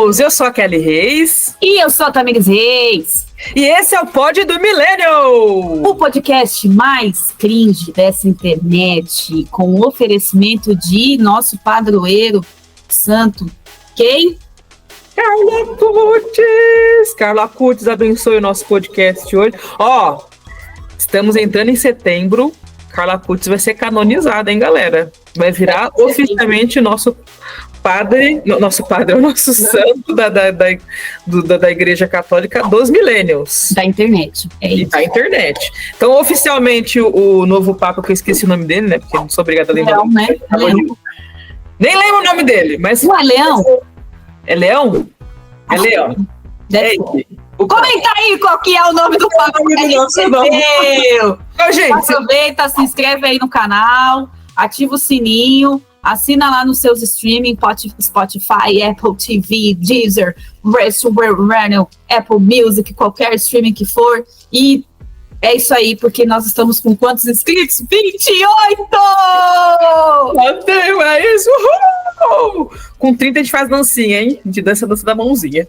Millennials! Eu sou a Kelly Reis. E eu sou a Tamires Reis. E esse é o Pod do Millennial! O podcast mais cringe dessa internet, com o oferecimento de nosso padroeiro santo. Quem? Carla Cutis! Carla Cutis abençoe o nosso podcast hoje. Ó, estamos entrando em setembro. Carla Cutis vai ser canonizada, hein, galera? Vai virar oficialmente nosso padre, é o nosso santo da Igreja Católica dos Millennials. Da internet. É isso. E da internet. Então, oficialmente, o novo Papa, que eu esqueci o nome dele, né? Porque eu não sou obrigada a lembrar. Leão, né? Leão. Nem lembro o nome dele, mas. Não é Leão? É Leão? É Leão. Deve ele. Comenta aí qual que é o nome do Papa. Ô, gente. Aproveita, se inscreve aí no canal, ativa o sininho. Assina lá nos seus streaming, Spotify, Apple TV, Deezer, Radio, Apple Music, qualquer streaming que for. E é isso aí, porque nós estamos com quantos inscritos? 28! Bateu, é isso! Uhul! Com 30 a gente faz dancinha, hein? A gente dança a dança da mãozinha.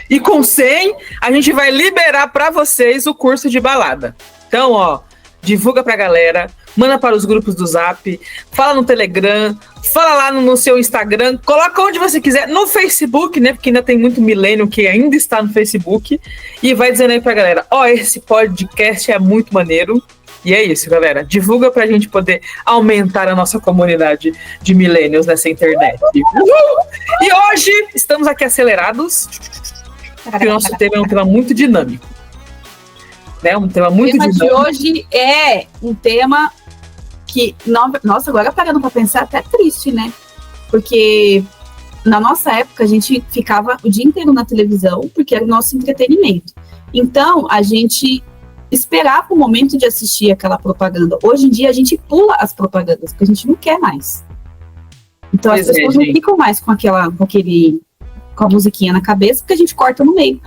E com 100, a gente vai liberar para vocês o curso de balada. Então, ó, divulga pra galera, manda para os grupos do Zap, fala no Telegram, fala lá no seu Instagram, coloca onde você quiser, no Facebook, né, porque ainda tem muito milênio que ainda está no Facebook, e vai dizendo aí pra galera, ó, esse podcast é muito maneiro, e é isso, galera, divulga pra gente poder aumentar a nossa comunidade de millennials nessa internet. Uhul! E hoje estamos aqui acelerados, porque o nosso tema é um tema muito dinâmico. Né? Um tema muito dinâmico. O tema de hoje é um tema que, nossa, agora parando para pensar, até triste, né? Porque na nossa época a gente ficava o dia inteiro na televisão, porque era o nosso entretenimento. Então a gente esperava o momento de assistir aquela propaganda. Hoje em dia a gente pula as propagandas, porque a gente não quer mais. Então as pessoas não ficam mais com a musiquinha na cabeça, porque a gente corta no meio.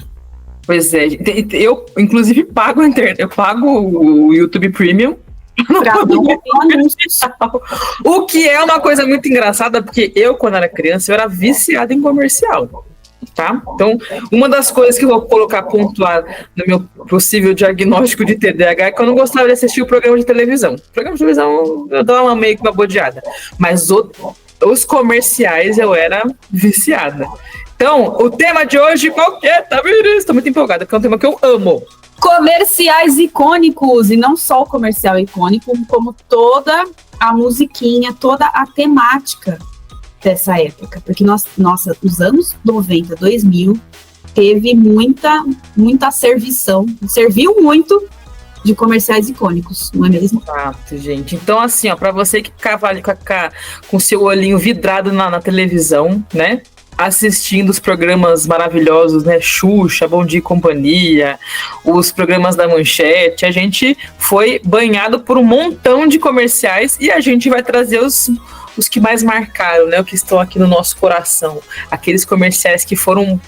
Pois é, eu inclusive pago a internet, eu pago o YouTube Premium. O que é uma coisa muito engraçada, porque eu, quando era criança, eu era viciada em comercial, tá? Então, uma das coisas que eu vou colocar pontuar no meu possível diagnóstico de TDAH é que eu não gostava de assistir o programa de televisão. O programa de televisão eu dava meio que uma bodeada, mas os comerciais eu era viciada. Então, o tema de hoje, qual que é? Estou muito empolgada, porque é um tema que eu amo. Comerciais icônicos, e não só o comercial icônico, como toda a musiquinha, toda a temática dessa época. Porque os anos 90, 2000, teve muita servição, serviu muito de comerciais icônicos, não é mesmo? Exato, gente. Então, assim, ó, para você que ficava ali com seu olhinho vidrado na televisão, né? Assistindo os programas maravilhosos, né? Xuxa, Bom Dia e Companhia, os programas da Manchete, a gente foi banhado por um montão de comerciais e a gente vai trazer os que mais marcaram, né? O que estão aqui no nosso coração. Aqueles comerciais que foram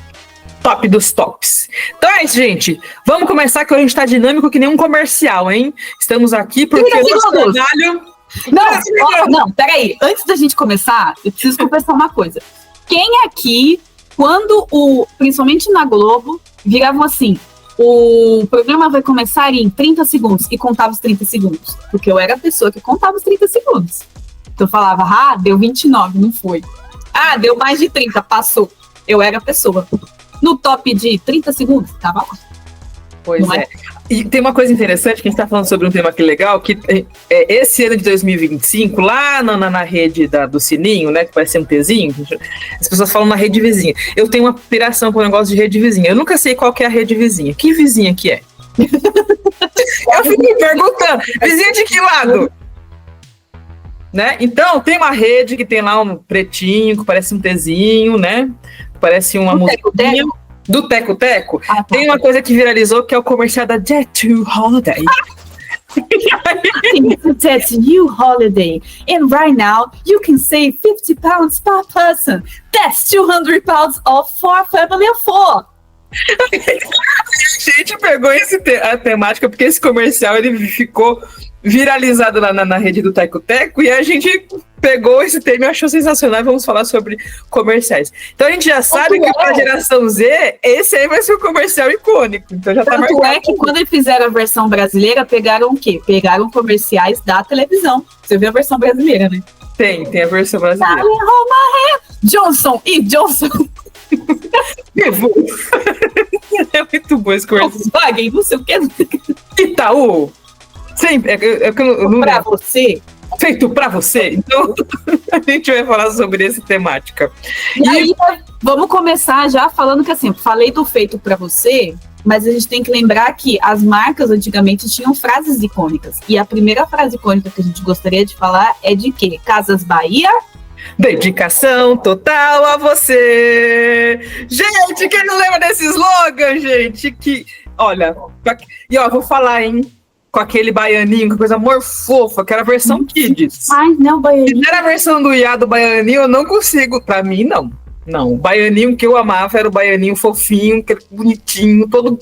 top dos tops. Então é isso, gente. Vamos começar, que hoje a gente tá dinâmico que nem um comercial, hein? Estamos aqui porque o nosso trabalho... Não, peraí. Antes da gente começar, eu preciso confessar uma coisa. Quem aqui, quando principalmente na Globo, viravam assim, o programa vai começar em 30 segundos e contava os 30 segundos, porque eu era a pessoa que contava os 30 segundos. Então eu falava, deu 29, não foi. Deu mais de 30, passou. Eu era a pessoa. No top de 30 segundos, tava lá. Pois é. E tem uma coisa interessante, que a gente está falando sobre um tema aqui legal, que esse ano de 2025, lá na rede do Sininho, né, que parece um Tzinho, as pessoas falam na rede vizinha. Eu tenho uma piração com o negócio de rede vizinha. Eu nunca sei qual que é a rede vizinha. Que vizinha que é? Eu fico me perguntando, vizinha de que lado? Né? Então, tem uma rede que tem lá um pretinho, que parece um Tzinho, né? Parece uma musiquinha. Do Teco Teco, tem uma coisa que viralizou, que é o comercial da Jet to Holiday. Jet to Holiday. And right now, you can save 50 pounds per person. That's 200 pounds off for a family of 4. A gente pegou a temática porque esse comercial ele ficou viralizado lá na rede do Teco Teco e a gente pegou esse tema e achou sensacional e vamos falar sobre comerciais. Então a gente já sabe que para a geração Z, esse aí vai ser um comercial icônico. Então já tá marcado. Tanto é que quando eles fizeram a versão brasileira, pegaram o quê? Pegaram comerciais da televisão. Você viu a versão brasileira, né? Tem a versão brasileira. Johnson e Johnson. É muito bom esse comercial. Volkswagen, não sei o que. Itaú. Sempre. Pra você. Feito pra você. Então, a gente vai falar sobre essa temática. E aí, vamos começar já falando que, assim, falei do feito pra você, mas a gente tem que lembrar que as marcas antigamente tinham frases icônicas. E a primeira frase icônica que a gente gostaria de falar é de quê? Casas Bahia. Dedicação total a você. Gente, quem não lembra desse slogan, gente? Que, olha, e ó, vou falar, hein? Com aquele baianinho, com coisa amor fofa, que era a versão Kids. Ai, não, baianinho. Se era a versão do Iá do baianinho, eu não consigo. Pra mim, não. Não, o baianinho que eu amava era o baianinho fofinho, bonitinho, todo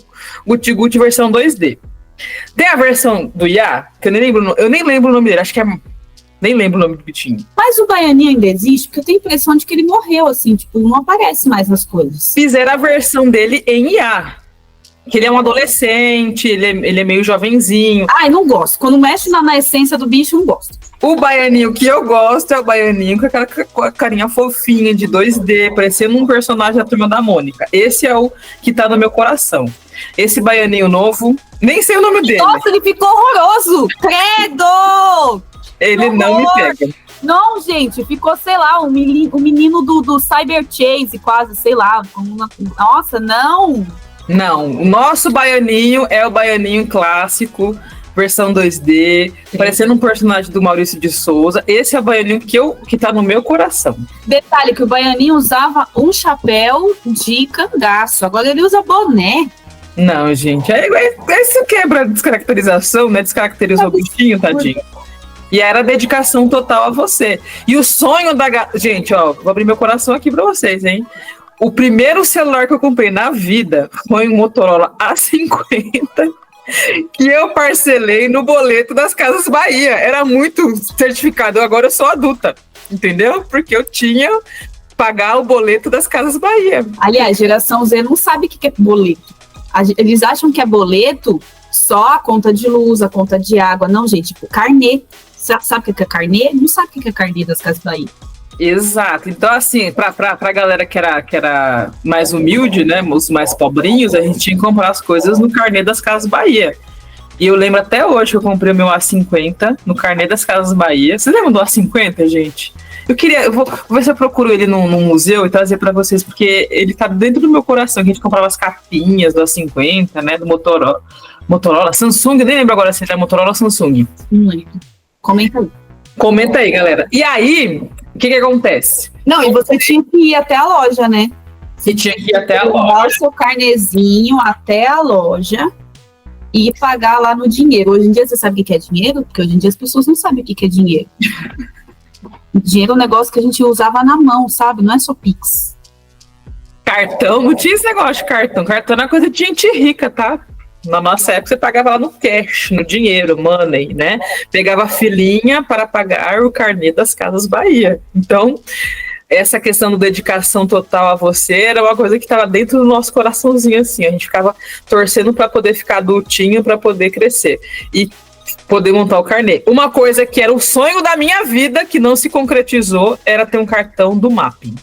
guti-guti versão 2D. Tem a versão do Iá, que eu nem lembro o nome dele, acho que é... Nem lembro o nome do bichinho. Mas o baianinho ainda existe, porque eu tenho a impressão de que ele morreu, assim, tipo, não aparece mais nas coisas. Fizeram a versão dele em Iá. Que ele é um adolescente, ele é meio jovenzinho. Ai, não gosto. Quando mexe na essência do bicho, não gosto. O baianinho que eu gosto é o baianinho com a carinha fofinha de 2D, parecendo um personagem da Turma da Mônica. Esse é o que tá no meu coração. Esse baianinho novo, nem sei o nome dele. Nossa, ele ficou horroroso! Credo! Ele não me pega. Não, gente, ficou, sei lá, o menino do Cyber Chase, quase, sei lá. Nossa, não! Não, o nosso baianinho é o baianinho clássico, versão 2D, parecendo um personagem do Maurício de Souza. Esse é o baianinho que tá no meu coração. Detalhe que o baianinho usava um chapéu de cangaço, agora ele usa boné. Não, gente, isso quebra a descaracterização, né? Descaracterizou o bichinho, tadinho. E era dedicação total a você. E o sonho da... Gente, ó, vou abrir meu coração aqui pra vocês, hein? O primeiro celular que eu comprei na vida foi um Motorola A50 que eu parcelei no boleto das Casas Bahia. Era muito certificado. Agora eu sou adulta, entendeu? Porque eu tinha que pagar o boleto das Casas Bahia. Aliás, geração Z não sabe o que é boleto. Eles acham que é boleto só a conta de luz, a conta de água. Não, gente, tipo, carnê. Sabe o que é carnê? Não sabe o que é carnê das Casas Bahia. Exato. Então, assim, pra galera que era mais humilde, né, os mais pobrinhos, a gente tinha que comprar as coisas no carnê das Casas Bahia. E eu lembro até hoje que eu comprei o meu A50 no carnê das Casas Bahia. Vocês lembram do A50, gente? Eu vou ver se eu procuro ele num museu e trazer pra vocês, porque ele tá dentro do meu coração, que a gente comprava as capinhas do A50, né, do Motorola, Samsung, nem lembro agora se era Motorola ou Samsung. Não lembro. Comenta aí, galera. E aí, o que acontece? Não, e você tinha que ir até a loja, né? Você tinha que ir até a loja. Levar o seu carnezinho até a loja e pagar lá no dinheiro. Hoje em dia, você sabe o que é dinheiro? Porque hoje em dia as pessoas não sabem o que é dinheiro. Dinheiro é um negócio que a gente usava na mão, sabe? Não é só Pix. Cartão? Não tinha esse negócio de cartão. Cartão era coisa de gente rica, tá? Na nossa época, você pagava lá no cash, no dinheiro, money, né? Pegava filinha para pagar o carnê das Casas Bahia. Então, essa questão da dedicação total a você era uma coisa que estava dentro do nosso coraçãozinho, assim. A gente ficava torcendo para poder ficar adultinho, para poder crescer e poder montar o carnê. Uma coisa que era o sonho da minha vida, que não se concretizou, era ter um cartão do Mapping,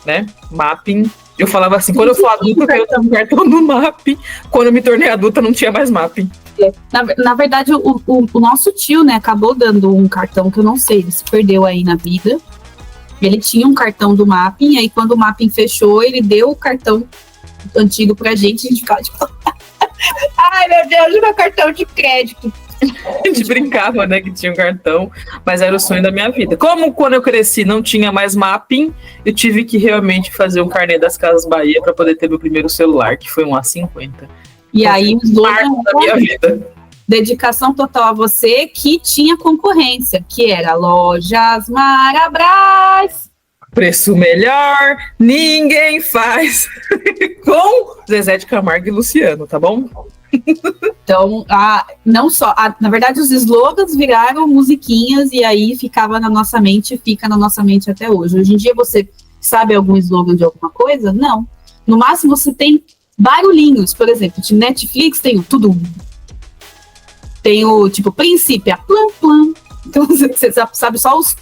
né? Mapping... Eu falava assim, quando eu for adulta, eu quero ter um cartão do Mapping. Quando eu me tornei adulta, não tinha mais Mapping. Na verdade, o nosso tio, né, acabou dando um cartão que eu não sei, ele se perdeu aí na vida. Ele tinha um cartão do Mapping, e aí quando o Mapping fechou, ele deu o cartão antigo pra gente, a gente ficava tipo... Ai, meu Deus, meu cartão de crédito. A gente brincava, né, que tinha um cartão, mas era o sonho da minha vida. Como quando eu cresci não tinha mais Mapping, eu tive que realmente fazer um carnê das Casas Bahia para poder ter meu primeiro celular, que foi um A50. E aí, parte da minha vida. Dedicação total a você, que tinha concorrência, que era Lojas Marabras. Preço melhor, ninguém faz. Com Zezé de Camargo e Luciano, tá bom? Então, não só, na verdade, os slogans viraram musiquinhas e aí ficava na nossa mente, fica na nossa mente até hoje. Hoje em dia, você sabe algum slogan de alguma coisa? Não. No máximo, você tem barulhinhos. Por exemplo, de Netflix tem o tudo. Tem o, tipo, Princípio, a Plan Plan. Então, você sabe só os...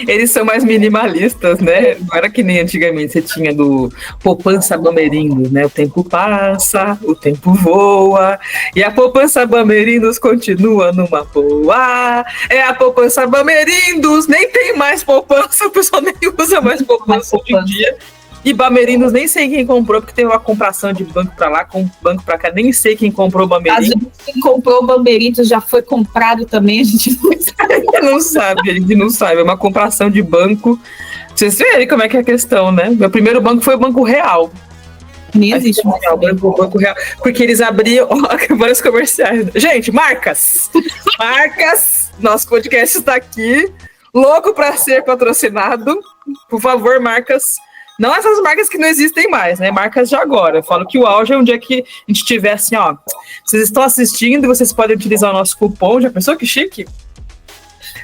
Eles são mais minimalistas, né? Não era que nem antigamente você tinha do poupança Bamerindos, né? O tempo passa, o tempo voa, e a poupança Bamerindos continua numa boa. É a poupança Bamerindos, nem tem mais poupança, o pessoal nem usa mais poupança hoje em dia. E Bamerindos, nem sei quem comprou, porque tem uma compração de banco pra lá, com banco pra cá, nem sei quem comprou o Bamerindos. Às vezes quem comprou o Bamerindos já foi comprado também, a gente não sabe. A gente não sabe, é uma compração de banco. Vocês verem como é que é a questão, né? Meu primeiro banco foi o Banco Real. Nem existe mais. Banco Real, porque eles abriam vários comerciais. Gente, marcas! Marcas! Nosso podcast está aqui, louco para ser patrocinado. Por favor, marcas. Não essas marcas que não existem mais, né? Marcas de agora. Eu falo que o auge é um dia que a gente tiver assim, ó. Vocês estão assistindo e vocês podem utilizar o nosso cupom. Já pensou que chique?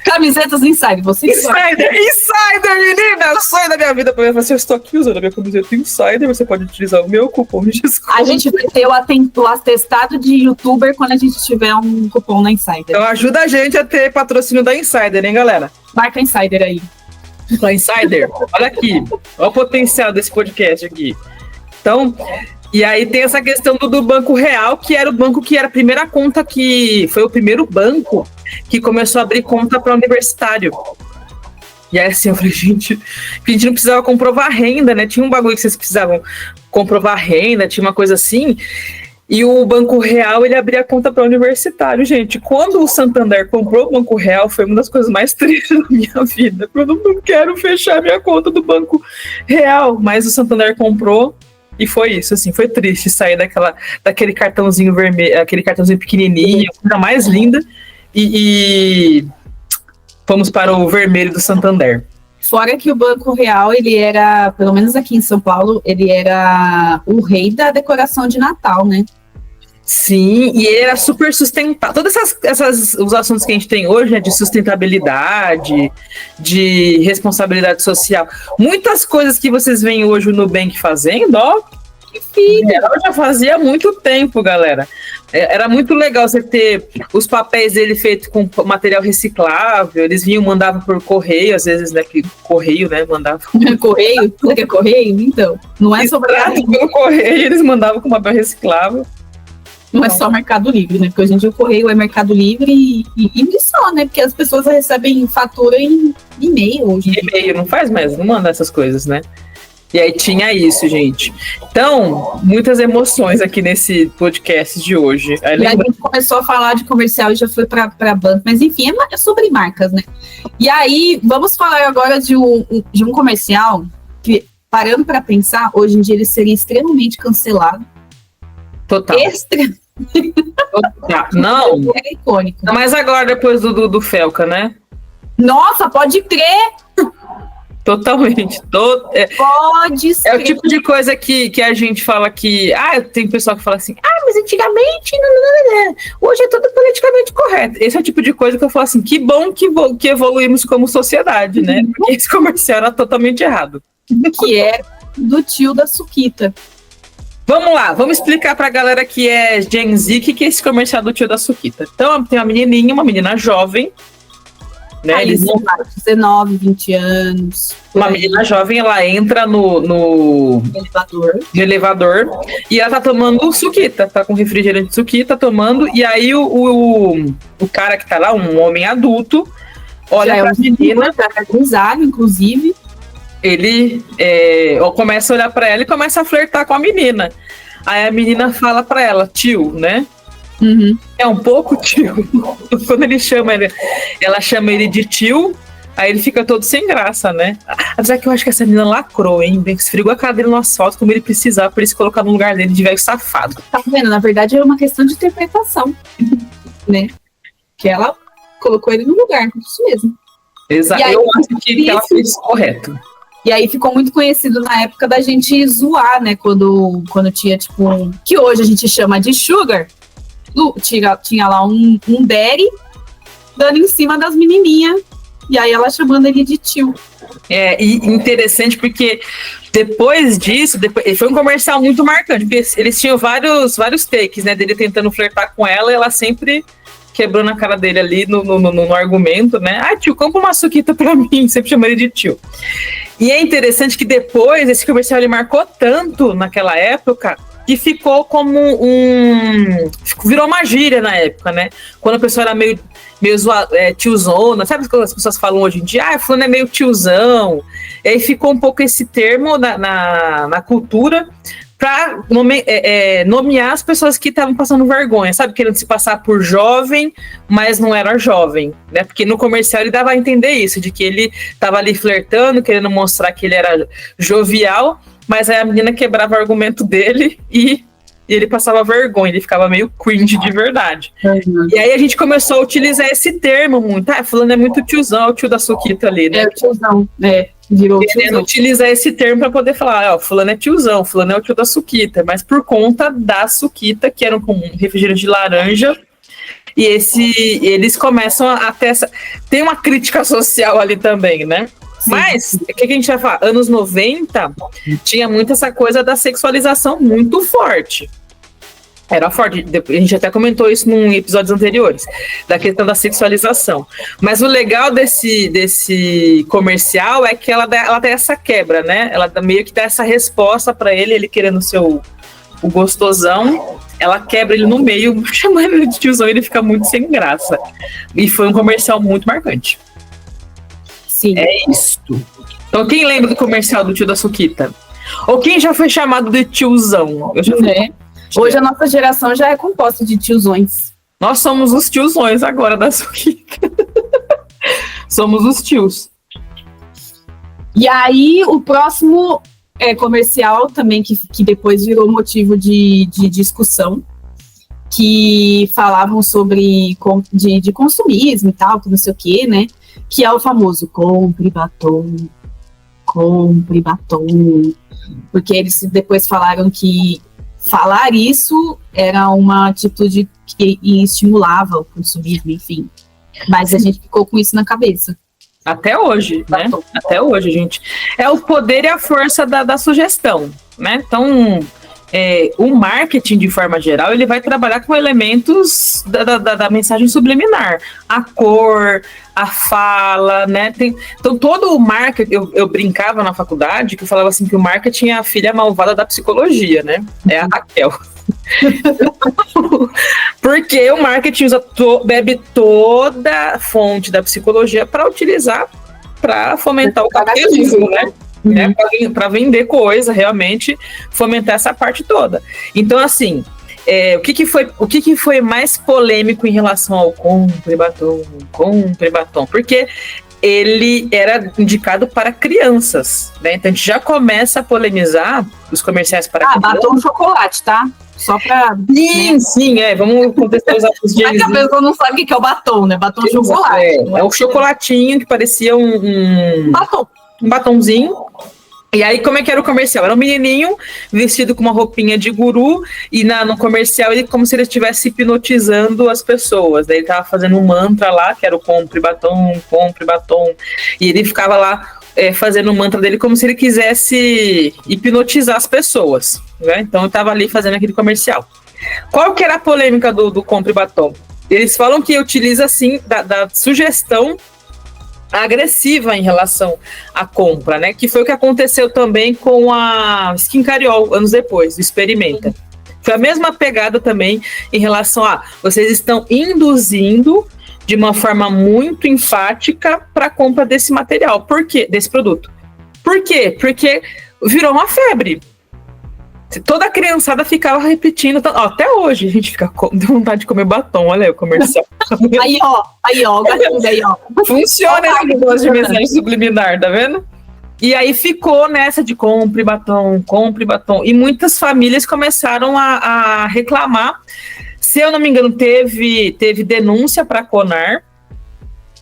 Camisetas Insider, vocês Insider, menina! É o sonho da minha vida. Pra mim, eu estou aqui usando a minha camiseta Insider. Você pode utilizar o meu cupom de desconto. A gente vai ter o atestado de youtuber quando a gente tiver um cupom na Insider. Então ajuda a gente a ter patrocínio da Insider, hein, galera? Marca Insider aí. Da Insider, olha aqui. Olha o potencial desse podcast aqui. Então, e aí tem essa questão do Banco Real, que era o banco que era a primeira conta que... Foi o primeiro banco que começou a abrir conta para universitário. E aí assim, eu falei, gente, a gente não precisava comprovar renda, né? Tinha um bagulho que vocês precisavam comprovar renda, tinha uma coisa assim... E o Banco Real, ele abria conta para universitário, gente. Quando o Santander comprou o Banco Real, foi uma das coisas mais tristes da minha vida. Eu não quero fechar minha conta do Banco Real. Mas o Santander comprou e foi isso, assim. Foi triste sair daquele cartãozinho vermelho, aquele cartãozinho pequenininho, a coisa mais linda. E fomos para o vermelho do Santander. Fora que o Banco Real, ele era, pelo menos aqui em São Paulo, ele era o rei da decoração de Natal, né? Sim, e ele era super sustentável. Todos os assuntos que a gente tem hoje, né, de sustentabilidade, de responsabilidade social, muitas coisas que vocês veem hoje o Nubank fazendo, ó, eu já fazia há muito tempo, galera. Era muito legal você ter os papéis dele feitos com material reciclável. Eles mandavam por correio, às vezes, né? Que correio, né? Mandava. Correio? Você quer correio? Então. Não é só pelo correio, eles mandavam com papel reciclável. Não é só Mercado Livre, né? Porque hoje em dia o correio é Mercado Livre e só, né? Porque as pessoas recebem fatura em e-mail hoje. E-mail, não faz mais, não manda essas coisas, né? E aí tinha isso, gente. Então, muitas emoções aqui nesse podcast de hoje. Aí a gente começou a falar de comercial e já foi para banco. Mas enfim, é sobre marcas, né? E aí, vamos falar agora de um comercial que, parando para pensar, hoje em dia ele seria extremamente cancelado. Total. Não. É icônico. Mas agora, depois do Felca, né? Nossa, pode crer! Totalmente. Pode ser. É o tipo de coisa que a gente fala que... tem pessoal que fala assim, mas antigamente... Não. Hoje é tudo politicamente correto. Esse é o tipo de coisa que eu falo assim, que bom que evoluímos como sociedade, né? Porque esse comercial era totalmente errado. Que é do tio da Suquita. Vamos lá, vamos explicar pra galera que é Gen Z o que é esse comercial do tio da Suquita. Então, tem uma menininha, uma menina jovem, né? Eles são 19, 20 anos. Uma menina jovem, ela entra no elevador e ela tá tomando suquita, tá com refrigerante de suquita, tomando, e aí o cara que tá lá, um homem adulto, olha pra menina, inclusive, ele começa a olhar pra ela e começa a flertar com a menina. Aí a menina fala pra ela, tio, né? Uhum. É um pouco tio. Quando ele chama ela chama ele de tio, aí ele fica todo sem graça, né? Apesar que eu acho que essa menina lacrou, hein? Esfregou a cara dele no asfalto como ele precisava pra ele se colocar no lugar dele de velho safado. Tá vendo? Na verdade é uma questão de interpretação, né? Que ela colocou ele no lugar, isso mesmo. Exato. Eu acho que ela fez correto. E aí ficou muito conhecido na época da gente zoar, né? Quando tinha, tipo, que hoje a gente chama de sugar. Tinha lá um daddy dando em cima das menininhas. E aí ela chamando ele de tio. E interessante porque depois disso, foi um comercial muito marcante, porque eles tinham vários takes, né, dele tentando flertar com ela, e ela sempre quebrando a cara dele ali no argumento, né, tio, compra uma suquita pra mim, sempre chamando ele de tio. E é interessante que depois, esse comercial ele marcou tanto naquela época, que ficou como virou uma gíria na época, né, quando a pessoa era meio tiozona, sabe o que as pessoas falam hoje em dia? Fulano é meio tiozão. E aí ficou um pouco esse termo na cultura para nomear as pessoas que estavam passando vergonha, sabe? Querendo se passar por jovem, mas não era jovem, né? Porque no comercial ele dava a entender isso, de que ele estava ali flertando, querendo mostrar que ele era jovial, mas aí a menina quebrava o argumento dele e ele passava vergonha, ele ficava meio cringe de verdade. Uhum. E aí a gente começou a utilizar esse termo muito. Fulano é muito tiozão, é o tio da suquita ali, né? É o tiozão, virou querendo utilizar esse termo para poder falar, fulano é tiozão, fulano é o tio da suquita, mas por conta da suquita, que era um refrigerante de laranja, e eles começam a ter tem uma crítica social ali também, né? Sim. Mas, o que a gente vai falar? Anos 90, tinha muito essa coisa da sexualização muito forte. Era forte, a gente até comentou isso em episódios anteriores, da questão da sexualização. Mas o legal desse comercial é que ela tem essa quebra, né? Ela meio que dá essa resposta para ele querendo ser o gostosão, ela quebra ele no meio, chamando ele de tiozão, e ele fica muito sem graça. E foi um comercial muito marcante. Sim. É isto. Então, quem lembra do comercial do tio da suquita? Ou quem já foi chamado de tiozão? Eu já fui. Hoje a nossa geração já é composta de tiozões. Nós somos os tiozões agora da suquita. Somos os tios. E aí, o próximo comercial também, que depois virou motivo de discussão, que falavam sobre de consumismo e tal, que não sei o quê, né? Que é o famoso compre batom. Porque eles depois falaram que falar isso era uma atitude que estimulava o consumismo, enfim. Mas a gente ficou com isso na cabeça. Até hoje, né? Até hoje, gente. É o poder e a força da sugestão, né? Então, o marketing, de forma geral, ele vai trabalhar com elementos da mensagem subliminar. A cor, a fala, né? Então, todo o marketing... Eu brincava na faculdade que eu falava assim que o marketing é a filha malvada da psicologia, né? É a Raquel. Porque o marketing bebe toda a fonte da psicologia para utilizar, para fomentar o capitalismo, né? Para vender coisa, realmente fomentar essa parte toda. Então, assim, o que foi mais polêmico em relação ao compre batom? Porque ele era indicado para crianças, né? Então a gente já começa a polemizar os comerciais para crianças. Batom chocolate, tá? Só pra... Sim, vamos contextualizar os dias. Mas a pessoa não sabe o que é o batom, né? Batom chocolate. É o chocolatinho que parecia um batonzinho. E aí, como é que era o comercial? Era um menininho vestido com uma roupinha de guru, e no comercial ele como se ele estivesse hipnotizando as pessoas. Daí ele tava fazendo um mantra lá, que era o compre batom, e ele ficava lá fazendo o mantra dele como se ele quisesse hipnotizar as pessoas, né? Então eu tava ali fazendo aquele comercial. Qual que era a polêmica do compre batom? Eles falam que utiliza, assim, da sugestão agressiva em relação à compra, né? Que foi o que aconteceu também com a Skin Cariol, anos depois, do Experimenta. Foi a mesma pegada também em relação a vocês estão induzindo de uma forma muito enfática para a compra desse material. Por quê? Desse produto. Por quê? Porque virou uma febre. Toda a criançada ficava repetindo. Até hoje a gente fica com vontade de comer batom. Olha aí o comercial. Aí, ó, o gatilho aí, ó. Funciona esse negócio de mensagem subliminar, tá vendo? E aí ficou nessa de compre batom. E muitas famílias começaram a reclamar. Se eu não me engano, teve denúncia para a CONAR.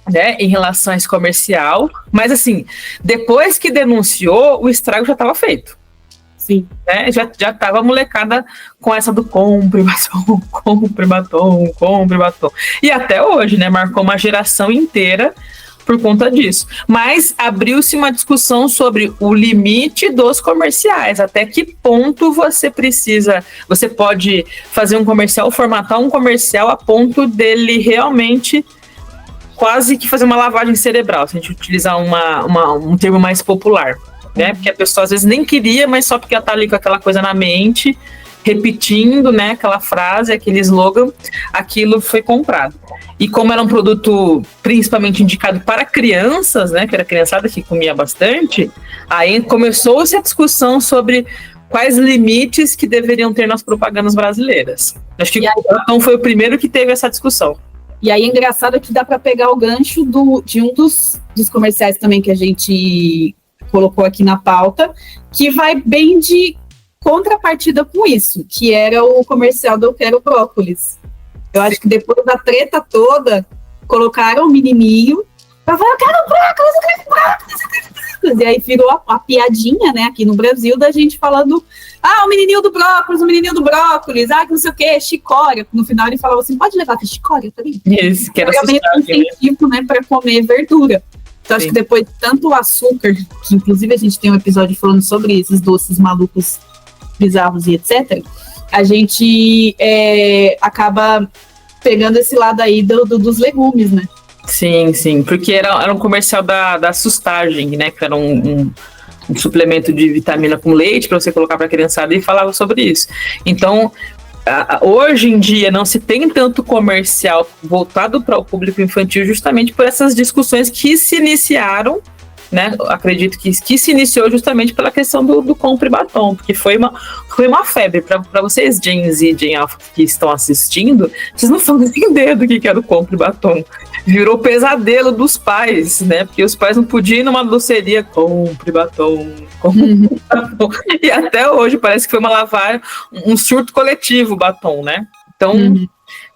né, em relação a esse comercial, mas assim, depois que denunciou, o estrago já estava feito. Sim. Né? Já tava a molecada com essa do compre batom, compre batom, compre batom. E até hoje, né, marcou uma geração inteira por conta disso. Mas abriu-se uma discussão sobre o limite dos comerciais, até que ponto você pode fazer um comercial, formatar um comercial a ponto dele realmente quase que fazer uma lavagem cerebral, se a gente utilizar um termo mais popular, né? Porque a pessoa às vezes nem queria, mas só porque ela tá ali com aquela coisa na mente, repetindo, né, aquela frase, aquele slogan, aquilo foi comprado. E como era um produto principalmente indicado para crianças, né, que era a criançada que comia bastante, aí começou-se a discussão sobre quais limites que deveriam ter nas propagandas brasileiras. Acho que o batom foi o primeiro que teve essa discussão. E aí é engraçado que dá para pegar o gancho de um dos comerciais também que a gente colocou aqui na pauta, que vai bem de contrapartida com isso, que era o comercial do Eu Quero Brócolis. Eu acho que depois da treta toda, colocaram o menininho pra falar, eu quero brócolis, eu quero brócolis, eu quero brócolis. E aí virou a piadinha, né, aqui no Brasil, da gente falando, o menininho do brócolis, que não sei o que, chicória. No final ele falava assim, pode levar a chicória também? Isso, que era um incentivo, né, para comer verdura. Então, acho que depois de tanto açúcar, que inclusive a gente tem um episódio falando sobre esses doces malucos, bizarros e etc., a gente acaba pegando esse lado aí dos legumes, né? Sim, porque era um comercial da Sustagem, né, que era um suplemento de vitamina com leite para você colocar para a criançada, e falava sobre isso. Então, hoje em dia não se tem tanto comercial voltado para o público infantil, justamente por essas discussões que se iniciaram, né? Acredito que se iniciou justamente pela questão do compre batom, porque foi uma febre para vocês, Gen Z e Gen Alpha, que estão assistindo, vocês não fazem ideia do que era o compre batom. Virou pesadelo dos pais, né? Porque os pais não podiam ir numa doceria, compre batom. E até hoje parece que foi uma lavagem, um surto coletivo, batom, né? Então,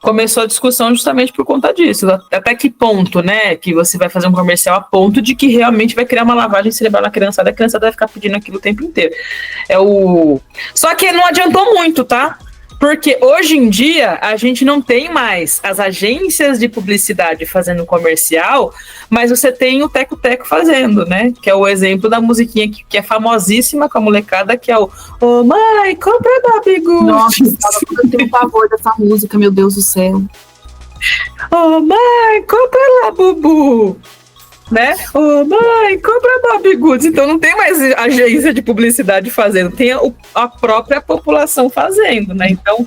começou a discussão justamente por conta disso. Até que ponto, né, que você vai fazer um comercial a ponto de que realmente vai criar uma lavagem cerebral na criançada, a criançada vai ficar pedindo aquilo o tempo inteiro. Só que não adiantou muito, tá? Porque hoje em dia a gente não tem mais as agências de publicidade fazendo comercial, mas você tem o Teco Teco fazendo, né? Que é o exemplo da musiquinha que é famosíssima com a molecada, que é o "Ô mãe, compra Bobbie Good". Nossa, eu tenho pavor dessa música, meu Deus do céu. "Ô mãe, compra lá, Bubu". Né? Ô mãe, compra Bobbie Goods. Então não tem mais agência de publicidade fazendo, tem a própria população fazendo, né? Então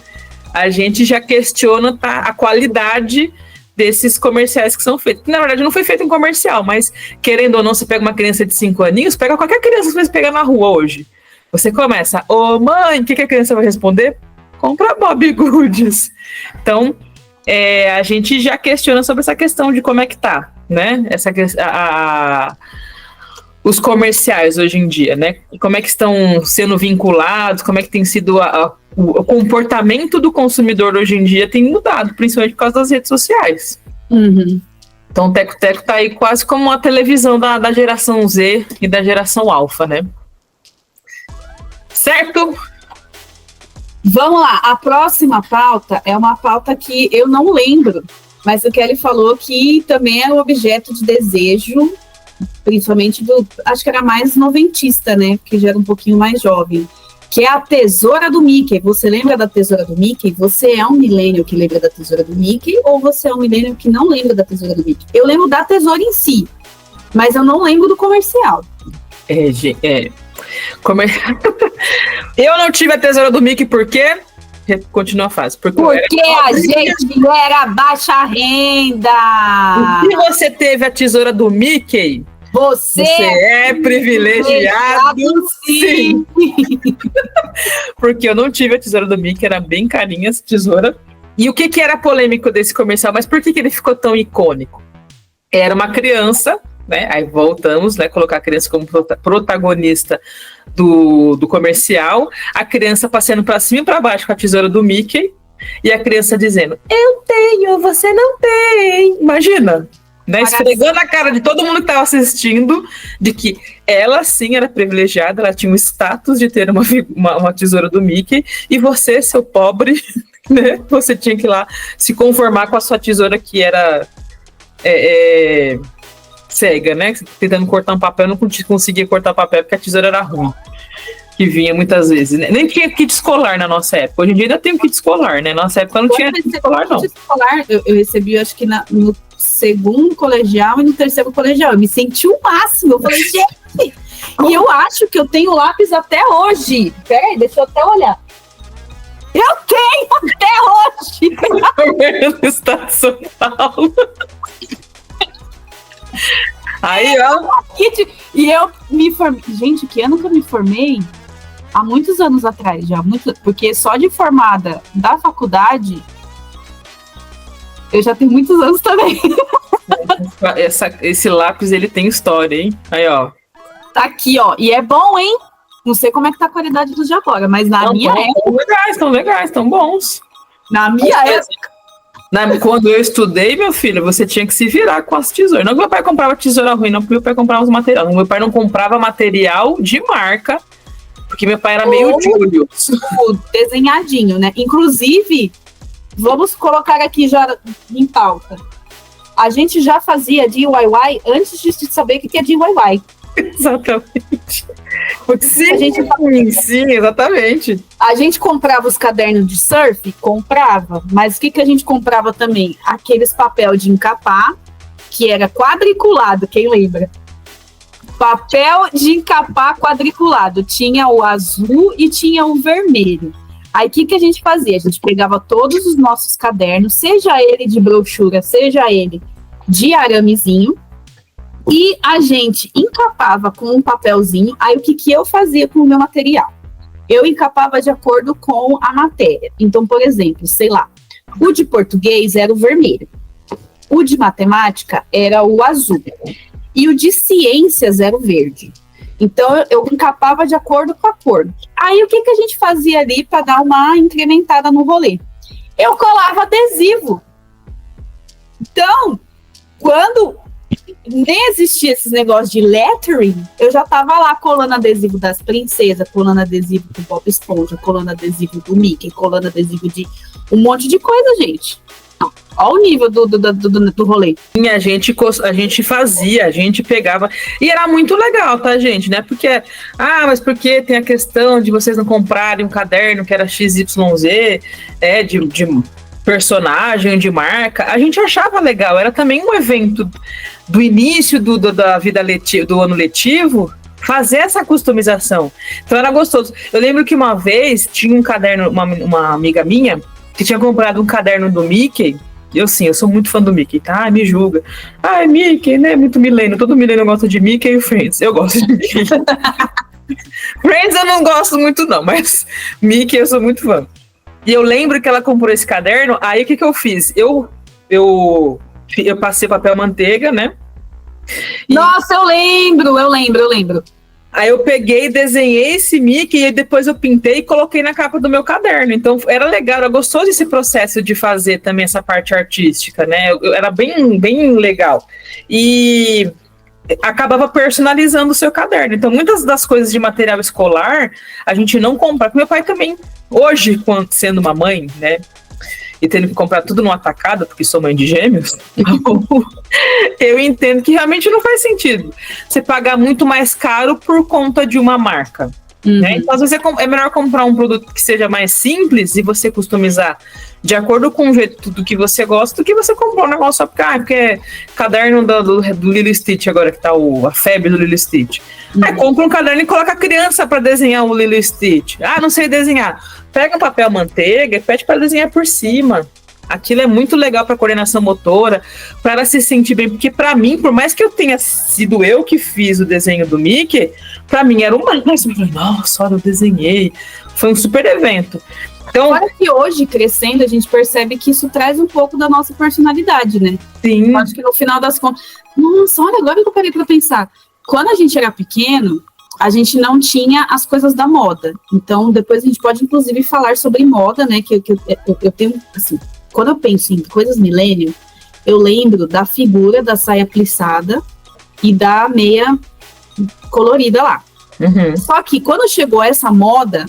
a gente já questiona a qualidade desses comerciais que são feitos. Na verdade não foi feito um comercial, mas querendo ou não, você pega uma criança de 5 aninhos, pega qualquer criança que você pegar na rua hoje. Você começa, ô mãe, o que a criança vai responder? Compra Bobbie Goods. Então a gente já questiona sobre essa questão de como é que tá, né? Os comerciais hoje em dia, né? Como é que estão sendo vinculados, como é que tem sido o comportamento do consumidor hoje em dia tem mudado, principalmente por causa das redes sociais. Então o Teco Teco tá aí quase como uma televisão da geração Z e da geração Alpha, né? Certo? Vamos lá, a próxima pauta é uma pauta que eu não lembro, mas o Kelly falou que também é um objeto de desejo, principalmente acho que era mais noventista, né, porque já era um pouquinho mais jovem, que é a tesoura do Mickey. Você lembra da tesoura do Mickey? Você é um millennial que lembra da tesoura do Mickey, ou você é um millennial que não lembra da tesoura do Mickey? Eu lembro da tesoura em si, mas eu não lembro do comercial. Eu não tive a tesoura do Mickey porque continua a frase. Porque a gente era baixa renda. Se você teve a tesoura do Mickey, você é privilegiado, sim. Porque eu não tive a tesoura do Mickey, era bem carinha essa tesoura. E o que era polêmico desse comercial? Mas por que ele ficou tão icônico? Era uma criança, né? Aí voltamos, né? Colocar a criança como protagonista do comercial, a criança passando para cima e para baixo com a tesoura do Mickey, e a criança dizendo, eu tenho, você não tem. Imagina, né? Esfregando a cara de todo mundo que estava assistindo de que ela sim era privilegiada, ela tinha o status de ter uma tesoura do Mickey, e você, seu pobre, né? Você tinha que ir lá se conformar com a sua tesoura que era cega, né? Tentando cortar um papel, não conseguia cortar papel porque a tesoura era ruim. Que vinha muitas vezes, né? Nem tinha kit escolar na nossa época. Hoje em dia ainda tem um kit escolar, né? Na nossa época não tinha kit escolar, não. Kit escolar, eu recebi, acho que no segundo colegial e no terceiro colegial. Eu me senti o máximo. Eu falei, gente, e eu acho que eu tenho lápis até hoje. Peraí, deixa eu até olhar. Eu tenho até hoje! No estado de São Paulo. Aí, ó. E eu me formei. Gente, que ano que eu me formei? Há muitos anos atrás já. Porque só de formada da faculdade, eu já tenho muitos anos também. Esse lápis, ele tem história, hein? Aí, ó. Tá aqui, ó. E é bom, hein? Não sei como é que tá a qualidade dos de agora, mas na minha época... Estão legais, estão bons. Na minha época... Quando eu estudei, meu filho, você tinha que se virar com as tesouras. Não que meu pai comprava tesoura ruim, não, porque meu pai comprava os materiais. Meu pai não comprava material de marca, porque meu pai era meio Júlio. Desenhadinho, né? Inclusive, vamos colocar aqui já em pauta. A gente já fazia DIY antes de saber o que é DIY. Exatamente. Sim, exatamente. A gente comprava os cadernos de surf? Comprava. Mas o que a gente comprava também? Aqueles papel de encapar, que era quadriculado, quem lembra? Papel de encapar quadriculado. Tinha o azul e tinha o vermelho. Aí o que a gente fazia? A gente pegava todos os nossos cadernos, seja ele de brochura, seja ele de aramezinho, e a gente encapava com um papelzinho. Aí o que eu fazia com o meu material? Eu encapava de acordo com a matéria. Então, por exemplo, sei lá, o de português era o vermelho, o de matemática era o azul e o de ciências era o verde. Então, eu encapava de acordo com a cor. Aí, o que a gente fazia ali para dar uma incrementada no rolê? Eu colava adesivo. Então, quando nem existia esses negócios de lettering, eu já tava lá colando adesivo das princesas, colando adesivo do Bob Esponja, colando adesivo do Mickey, colando adesivo de um monte de coisa, gente. Olha o nível do rolê. A gente fazia, a gente pegava. E era muito legal, tá, gente? Né? Porque, mas porque tem a questão de vocês não comprarem um caderno que era XYZ, de personagem, de marca. A gente achava legal. Era também um evento do início da vida do ano letivo, fazer essa customização. Então era gostoso. Eu lembro que uma vez tinha um caderno, uma amiga minha, que tinha comprado um caderno do Mickey. Eu sou muito fã do Mickey, tá? Me julga. É Mickey, né? Muito milênio. Todo milênio gosta de Mickey e Friends. Eu gosto de Mickey. Friends eu não gosto muito, não, mas Mickey eu sou muito fã. E eu lembro que ela comprou esse caderno, aí o que eu fiz? Eu passei papel manteiga, né? Nossa, eu lembro. Aí eu peguei, desenhei esse Mickey e depois eu pintei e coloquei na capa do meu caderno. Então era legal, era gostoso esse processo de fazer também essa parte artística, né? Era bem, bem legal. E acabava personalizando o seu caderno. Então muitas das coisas de material escolar a gente não compra. Meu pai também, hoje, sendo uma mãe, né? E tendo que comprar tudo no atacado, porque sou mãe de gêmeos, eu entendo que realmente não faz sentido você pagar muito mais caro por conta de uma marca. Né? Então, às vezes é melhor comprar um produto que seja mais simples e você customizar de acordo com o jeito do que você gosta, do que você comprar um negócio só porque é caderno do Lilo e Stitch agora, que tá a febre do Lilo e Stitch. Aí compra um caderno e coloca a criança para desenhar o Lilo e Stitch. Não sei desenhar. Pega um papel manteiga e pede para desenhar por cima. Aquilo é muito legal para coordenação motora, para ela se sentir bem, porque para mim, por mais que eu tenha sido eu que fiz o desenho do Mickey, para mim era uma máximo. Nossa, olha, eu desenhei. Foi um super evento. Então, agora que hoje, crescendo, a gente percebe que isso traz um pouco da nossa personalidade, né? Sim. Eu acho que no final das contas... Nossa, olha, agora que eu parei para pensar. Quando a gente era pequeno, a gente não tinha as coisas da moda. Então, depois a gente pode, inclusive, falar sobre moda, né? Que eu tenho, assim... Quando eu penso em coisas milênio, eu lembro da figura da saia plissada e da meia colorida lá. Uhum. Só que quando chegou essa moda,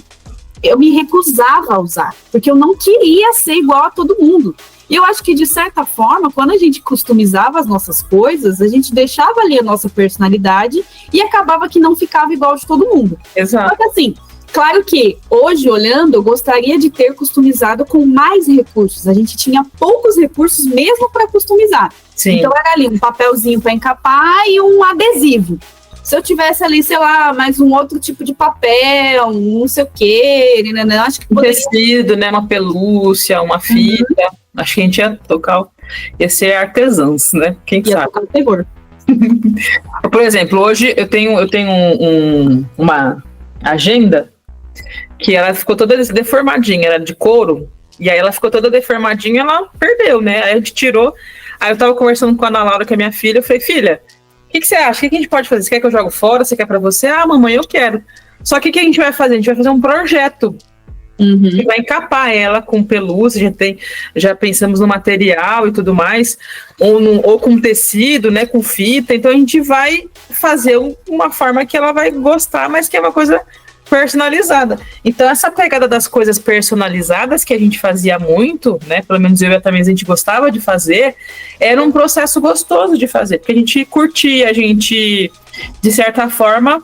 eu me recusava a usar, porque eu não queria ser igual a todo mundo. E eu acho que, de certa forma, quando a gente customizava as nossas coisas, a gente deixava ali a nossa personalidade e acabava que não ficava igual de todo mundo. Exato. Só que assim, claro que hoje, olhando, eu gostaria de ter customizado com mais recursos. A gente tinha poucos recursos mesmo para customizar. Sim. Então era ali um papelzinho para encapar e um adesivo. Se eu tivesse ali, sei lá, mais um outro tipo de papel, não sei o quê, né? Acho que poderia... tecido, né? Uma pelúcia, uma fita. Acho que a gente ia tocar, ia ser artesãos, né? Quem ia sabe? tocar o terror. Por exemplo, hoje eu tenho uma agenda que ela ficou toda deformadinha, era de couro, e aí ela ficou toda deformadinha, ela perdeu, né? Aí a gente tirou. Aí eu tava conversando com a Ana Laura, que é minha filha, eu falei, filha, o que você acha? O que a gente pode fazer? Você quer que eu jogue fora? Você quer pra você? Ah, mamãe, eu quero. Só que o que a gente vai fazer? A gente vai fazer um projeto. Que vai encapar ela com pelúcia, já pensamos no material e tudo mais, ou com tecido, né, com fita. Então a gente vai fazer uma forma que ela vai gostar, mas que é uma coisa personalizada. Então essa pegada das coisas personalizadas que a gente fazia muito, né, pelo menos eu e a Tamires a gente gostava de fazer, era um processo gostoso de fazer, porque a gente curtia, a gente, de certa forma,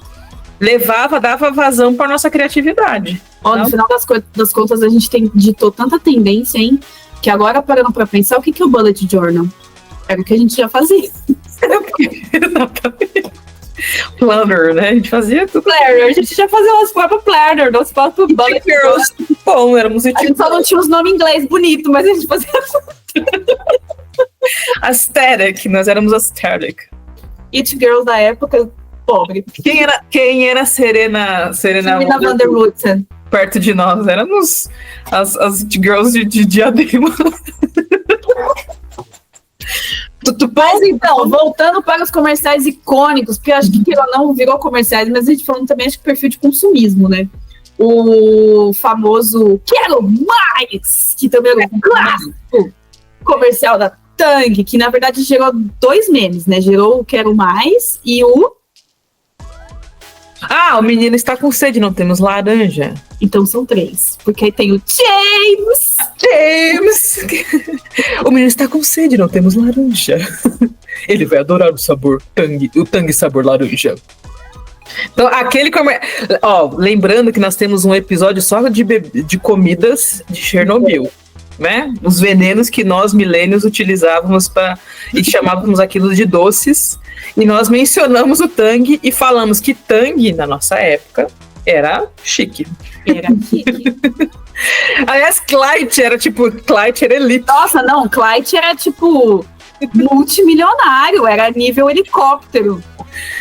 dava vazão para nossa criatividade. Ó, no final das contas, a gente ditou tanta tendência, hein? Que agora, parando pra pensar, o que é o Bullet Journal? Era o que a gente já fazia. Exatamente. Planner, né? A gente fazia tudo. Planner, a gente já fazia nosso próprio planner, nosso próprio Bullet Journal. Bom, éramos A gente só não tinha os nomes em inglês bonito, mas a gente fazia aesthetic, nós éramos aesthetic. It Girls da época, pobre. Quem era Serena Van der Woodsen. Perto de nós, éramos as girls de Diadema. Mas então, voltando para os comerciais icônicos, porque eu acho que não virou comerciais, mas a gente falando também, acho que perfil de consumismo, né? O famoso Quero Mais, que também era um clássico comercial da Tang, que na verdade gerou 2 memes, né? Gerou o Quero Mais e o... Ah, o menino está com sede, não temos laranja. Então são 3, porque aí tem o James! O menino está com sede, não temos laranja. Ele vai adorar o sabor Tang, o Tang sabor laranja. Então, lembrando que nós temos um episódio só de comidas de Chernobyl, né? Os venenos que nós, milênios, utilizávamos e chamávamos aquilo de doces. E nós mencionamos o Tang e falamos que Tang, na nossa época, era chique. Era chique. Aliás, Clyde era elite. Nossa, não, Clyde era tipo multimilionário, era nível helicóptero.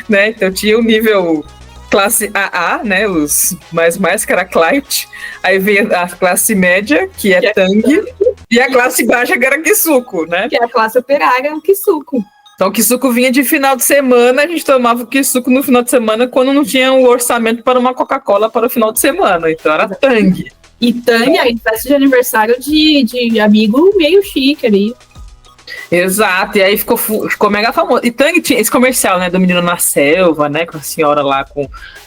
Né? Então tinha o nível classe AA, né? Os mais que era Clyde. Aí veio a classe média, que é Tang, e a classe baixa, que era Kisuko, né? Que é a classe operária, o Kisuko. Então o Kisuko vinha de final de semana, a gente tomava o Kisuko no final de semana quando não tinha o orçamento para uma Coca-Cola para o final de semana. Então era Tang. E Tang, aí festa de aniversário de amigo meio chique ali. Exato, e aí ficou mega famoso. E Tang tinha esse comercial, né, do menino na selva, né, com a senhora lá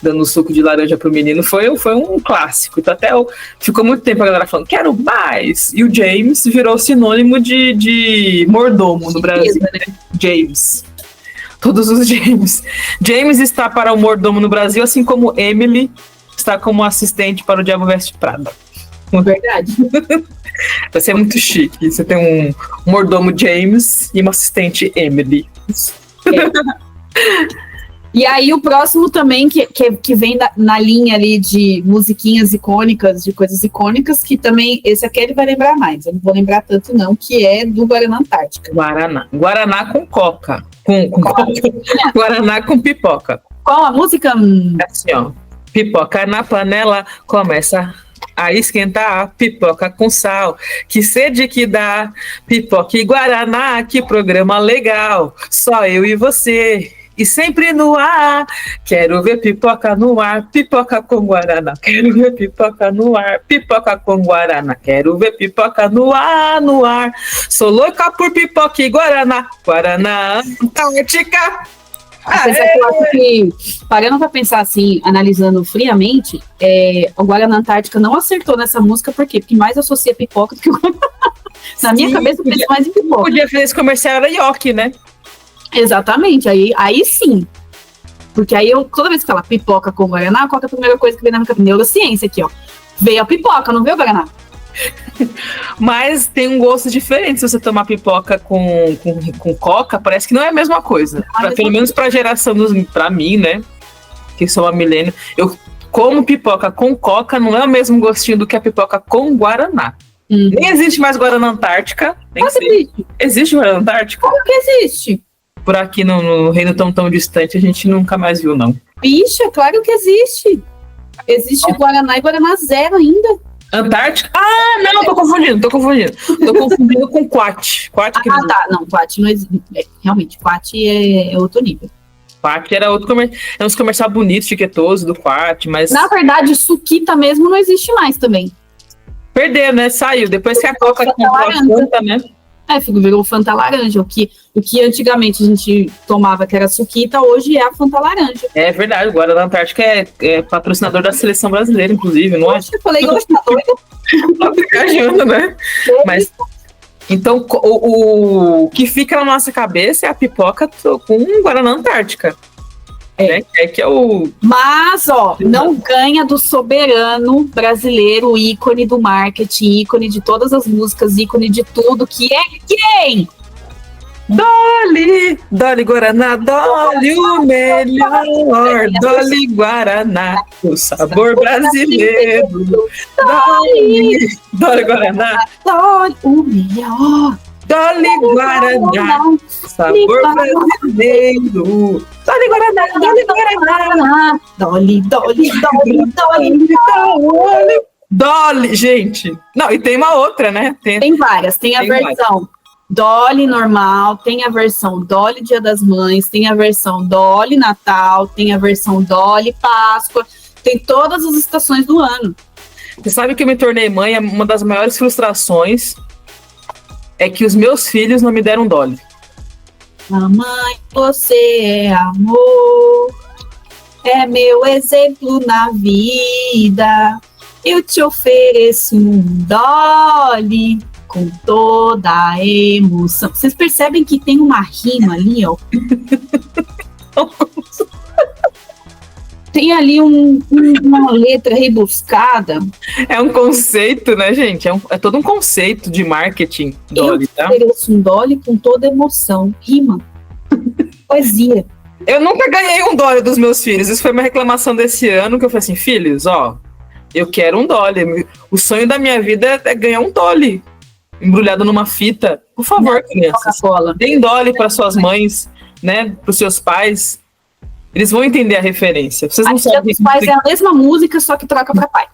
dando suco de laranja pro menino, foi um clássico. Então ficou muito tempo a galera falando, quero mais! E o James virou sinônimo de mordomo no Brasil, né? James. Todos os James. James está para o mordomo no Brasil, assim como Emily está como assistente para o Diabo Veste Prada. Verdade. Vai ser muito chique. Você tem um mordomo James e uma assistente Emily. E aí o próximo também, que vem na linha ali de musiquinhas icônicas, de coisas icônicas, que também, esse aqui ele vai lembrar mais, eu não vou lembrar tanto não, que é do Guaraná Antártica. Guaraná com coca. Com Guaraná com pipoca. Qual a música? Assim, ó. Pipoca na panela, começa a esquentar, pipoca com sal, que sede que dá, pipoca e Guaraná, que programa legal, só eu e você, e sempre no ar. Quero ver pipoca no ar, pipoca com guaraná. Quero ver pipoca no ar, pipoca com guaraná. Quero ver pipoca no ar, no ar. Sou louca por pipoca e guaraná, Guaraná Antártica. Apesar que eu acho que, parando pra pensar assim, analisando friamente, o Guaraná Antártica não acertou nessa música, por quê? Porque mais associa pipoca do que o Guaraná. Na minha cabeça, eu penso mais em pipoca. Podia fazer esse comercial, era Yoki, né? Exatamente, aí sim. Porque aí toda vez que fala pipoca com Guaraná, qual que é a primeira coisa que vem na minha cabeça? Neurociência aqui, ó. Veio a pipoca, não veio o Guaraná. Mas tem um gosto diferente se você tomar pipoca com coca, parece que não é a mesma coisa. Pelo menos pra geração pra mim, né? Que sou uma milênio. Eu como pipoca com coca, não é o mesmo gostinho do que a pipoca com guaraná. Nem existe mais Guaraná Antártica. Nem existe. Existe Guaraná Antártica? Como que existe? Por aqui no reino tão distante, a gente nunca mais viu, não. Bicha, claro que existe. Existe Guaraná e Guaraná Zero ainda. Antártica? Ah, não, tô confundindo. Tô confundindo com Quat. Tá. Não, Quat não existe. Realmente, Quat é outro nível. Quat era outro é uns comercial bonito, chiquetoso do Quat, mas... Na verdade, Suquita mesmo não existe mais também. Perdeu, né? Saiu. Depois que a Coca comprou a Fanta, né? Virou Fanta laranja. O que antigamente a gente tomava que era Suquita, hoje é a Fanta laranja. É verdade. O Guaraná Antártica é patrocinador da seleção brasileira, inclusive, não é? Eu falei, eu tá doida. Tá viajando, né? Mas, então, o que fica na nossa cabeça é a pipoca com Guaraná Antártica. Que é o... Mas, não ganha do soberano brasileiro, ícone do marketing, ícone de todas as músicas, ícone de tudo, que é quem? Dolly Guaraná, Dolly o melhor, Dolly Guaraná, o sabor brasileiro. Dolly Guaraná, Dolly o melhor. Dolly Guaraná, sabor brasileiro. Dolly Guaraná, Dolly Guaraná. Dolly, gente. Não, e tem uma outra, né? Tem várias. Tem a versão Dolly normal, tem a versão Dolly Dia das Mães, tem a versão Dolly Natal, tem a versão Dolly Páscoa. Tem todas as estações do ano. Você sabe que eu me tornei mãe, uma das maiores frustrações é que os meus filhos não me deram Dolly. Mamãe, você é amor, é meu exemplo na vida. Eu te ofereço um Dolly com toda a emoção. Vocês percebem que tem uma rima ali, ó? Tem ali uma letra rebuscada. É um conceito, né, gente? É todo um conceito de marketing, Dolly, tá? Eu ofereço um Dolly com toda emoção. Rima. Poesia. Eu nunca ganhei um Dolly dos meus filhos. Isso foi uma reclamação desse ano, que eu falei assim, filhos, eu quero um Dolly. O sonho da minha vida é ganhar um Dolly embrulhado numa fita. Por favor, crianças. Deem Dolly para suas mães, né? Para os seus pais. Eles vão entender a referência. Vocês não sabem. Os pais é a mesma música, só que troca para pai.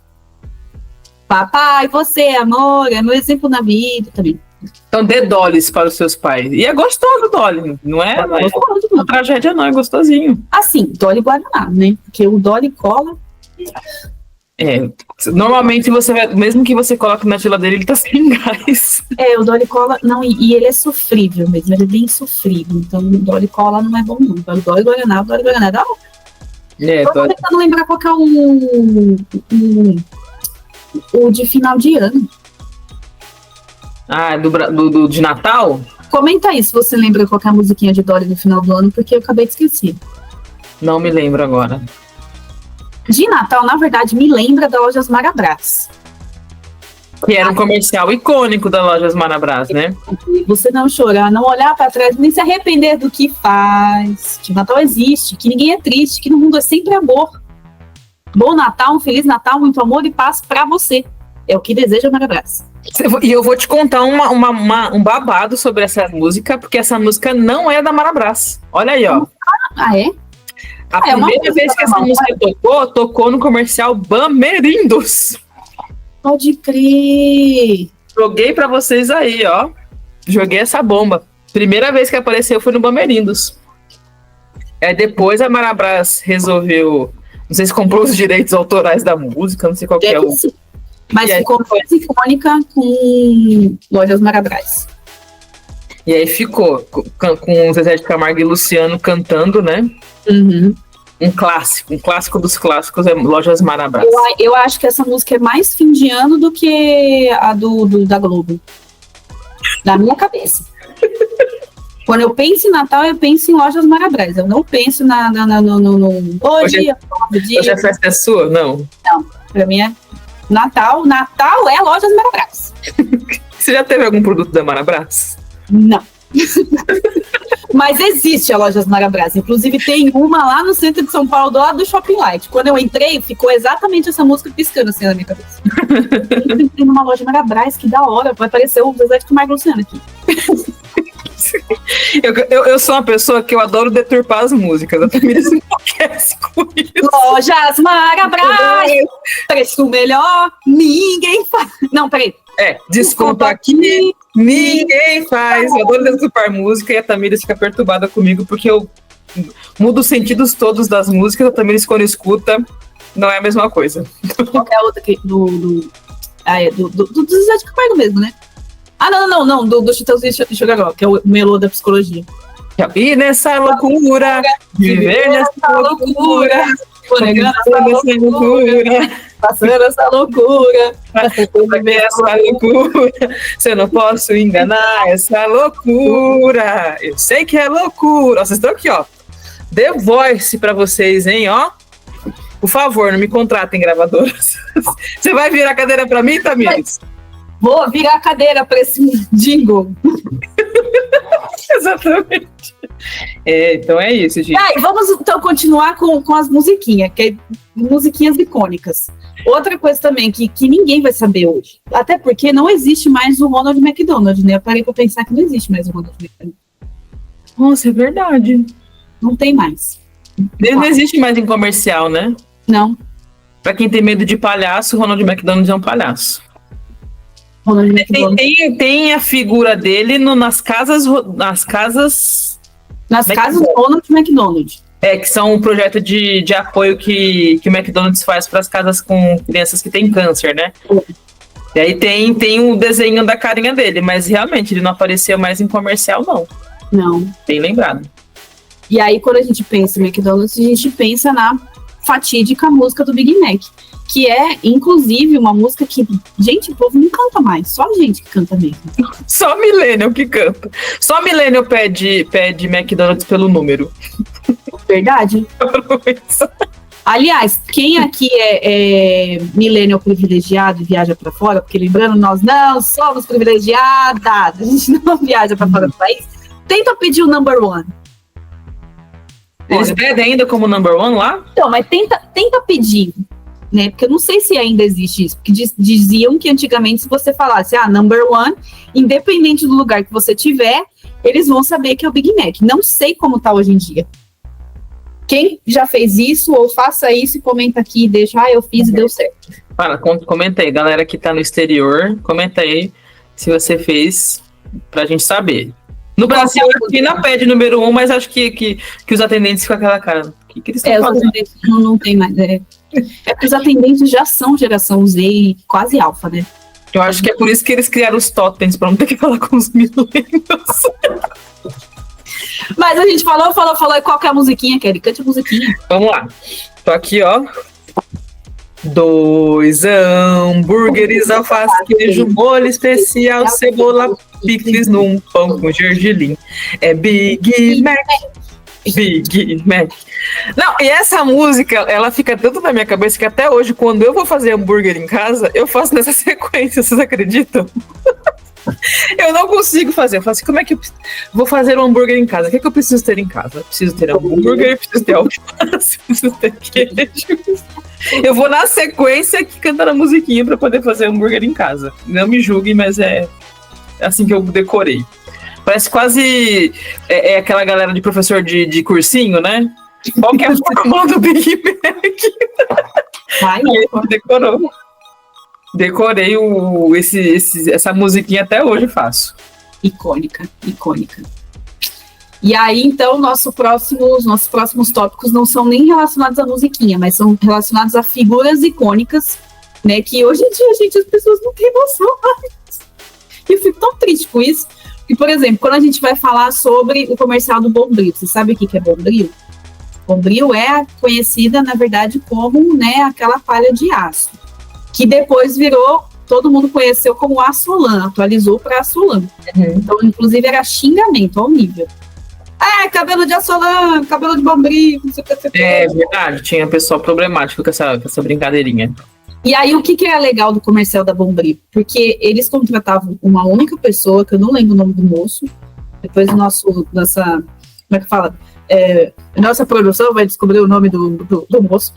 Papai, você é amor, é meu exemplo na vida também. Então dê Dollys para os seus pais. E é gostoso o Dolly, não é? Não é uma tragédia, não, é gostosinho. Assim, Dolly Guaraná, né? Porque o Dolly cola. Normalmente você vai, mesmo que você coloque na geladeira, ele tá sem gás. O Dolly cola, não, e ele é sofrível mesmo, ele é bem sofrível. Então o Dolly cola não é bom, não. O Dolly Guaraná dá. Eu tô tentando lembrar qual que é o de final de ano. De Natal? Comenta aí se você lembra qual que é a musiquinha de Dolly do final do ano, porque eu acabei de esquecer. Não me lembro agora. De Natal, na verdade, me lembra da Lojas Marabras. Que era um comercial icônico da Lojas Marabras, né? Você não chorar, não olhar para trás, nem se arrepender do que faz. Que Natal existe, que ninguém é triste, que no mundo é sempre amor. Bom Natal, um Feliz Natal, muito amor e paz para você. É o que deseja Marabras. E eu vou te contar um babado sobre essa música, porque essa música não é da Marabras. Olha aí, ó. Ah, é? A primeira vez que essa música tocou no comercial Bamerindos. Pode crer. Joguei pra vocês aí, ó. Joguei essa bomba. Primeira vez que apareceu foi no Bamerindos. Depois a Marabras resolveu, não sei se comprou os direitos autorais da música, não sei qual que é o... Sim. Mas E ficou mais icônica com Lojas Marabras. E aí ficou com o Zezé de Camargo e Luciano cantando, né? Uhum. Um clássico dos clássicos é Lojas Marabras. Eu acho que essa música é mais fim de ano do que a da Globo. Na minha cabeça. Quando eu penso em Natal, eu penso em Lojas Marabras. Eu não penso no hoje a festa é sua? Não. Não, pra mim é Natal. Natal é Lojas Marabras. Você já teve algum produto da Marabras? Não. Mas existe a Lojas Marabras. Inclusive tem uma lá no centro de São Paulo, do lado do Shopping Light. Quando eu entrei, ficou exatamente essa música piscando assim na minha cabeça. Eu entrei numa Loja Marabras, que da hora. Vai aparecer o Zezé de Camargo e Luciano aqui. Eu sou uma pessoa que eu adoro deturpar as músicas. A Tamires enlouquece com isso. Lojas Marabras, preço melhor, ninguém faz. Não, peraí. Desconto aqui, ninguém faz. Eu adoro deturpar música e a Tamires fica perturbada comigo porque eu mudo os sentidos todos das músicas. A Tamires, quando escuta, não é a mesma coisa. Qualquer outra aqui, do Zezé de Camargo mesmo, né? Ah, não, do Chitãozinho e Chororó, que é o melô da psicologia. E nessa loucura, viver nessa loucura, negando essa loucura, passando essa loucura, viver essa loucura, se eu não posso enganar essa loucura, eu sei que é loucura. Vocês estão aqui, ó, The Voice pra vocês, hein, ó. Por favor, não me contratem, gravadoras. Você vai virar a cadeira pra mim, Tamires? Vou virar a cadeira para esse jingle. Exatamente. Então é isso, gente. E vamos então continuar com as musiquinhas, que é musiquinhas icônicas. Outra coisa também que ninguém vai saber hoje. Até porque não existe mais o Ronald McDonald, né? Eu parei para pensar que não existe mais o Ronald McDonald. Nossa, é verdade. Não tem mais. Ele não existe mais em comercial, né? Não. Pra quem tem medo de palhaço, o Ronald McDonald é um palhaço. Tem a figura dele nas casas do Ronald McDonald. Que são um projeto de apoio que o McDonald's faz para as casas com crianças que têm câncer, né? E aí tem o desenho da carinha dele, mas realmente ele não apareceu mais em comercial, não. Não. Bem lembrado. E aí, quando a gente pensa em McDonald's, a gente pensa na fatídica música do Big Mac, que é, inclusive, uma música que, gente, o povo não canta mais, só a gente que canta mesmo. Só Millennial que canta. Só Millennial pede McDonald's pelo número. Verdade? Aliás, quem aqui é Millennial privilegiado e viaja para fora, porque lembrando, nós não somos privilegiadas, a gente não viaja para fora do país, tenta pedir o number one. Eles pedem ainda como number one lá? Então, mas tenta pedir, né? Porque eu não sei se ainda existe isso. Porque diziam que antigamente, se você falasse, number one, independente do lugar que você tiver, eles vão saber que é o Big Mac. Não sei como tá hoje em dia. Quem já fez isso, ou faça isso e comenta aqui e deixa, eu fiz e deu certo. Comenta aí, galera que tá no exterior, comenta aí se você fez pra gente saber. No Brasil, aqui não pede número 1, mas acho que os atendentes ficam com aquela cara. O que eles estão fazendo? Os atendentes não tem mais. Porque os atendentes já são geração Z e quase alfa, né? Eu acho que é por isso que eles criaram os totens, pra não ter que falar com os millennials. Mas a gente falou, e qual que é a musiquinha, Kelly? Cante a musiquinha. Vamos lá. Tô aqui, ó. 2 hambúrgueres, alface, queijo, molho especial, cebola, picles num pão com gergelim. É Big Mac. Big Mac. Não, e essa música, ela fica tanto na minha cabeça que até hoje, quando eu vou fazer hambúrguer em casa, eu faço nessa sequência, vocês acreditam? Eu não consigo fazer. Eu falo assim, como é que eu vou fazer um hambúrguer em casa? O que é que eu preciso ter em casa? Eu preciso ter hambúrguer, preciso ter alface, preciso ter queijo. Eu vou na sequência que cantando a musiquinha pra poder fazer hambúrguer em casa. Não me julguem, mas é assim que eu decorei. Parece quase aquela galera de professor de cursinho, né? Qual que é a fórmula do Big Mac? Ai, decorou. Decorei essa musiquinha até hoje eu faço. Icônica. E aí, então, nossos próximos tópicos não são nem relacionados à musiquinha, mas são relacionados a figuras icônicas, né? Que hoje em dia, gente, as pessoas não têm noção mais. E eu fico tão triste com isso. E, por exemplo, quando a gente vai falar sobre o comercial do Bombril, você sabe o que é Bombril? Bombril é conhecida, na verdade, como, né, aquela palha de aço, que depois virou, todo mundo conheceu como Assolan, atualizou para Assolan. Então, inclusive, era xingamento ao nível. Cabelo de Assolan, cabelo de Bombril, não sei o que. É verdade, tinha pessoal problemático com essa brincadeirinha. E aí, o que é legal do comercial da Bombril? Porque eles contratavam uma única pessoa, que eu não lembro o nome do moço, depois nossa, como é que fala? Nossa produção vai descobrir o nome do moço,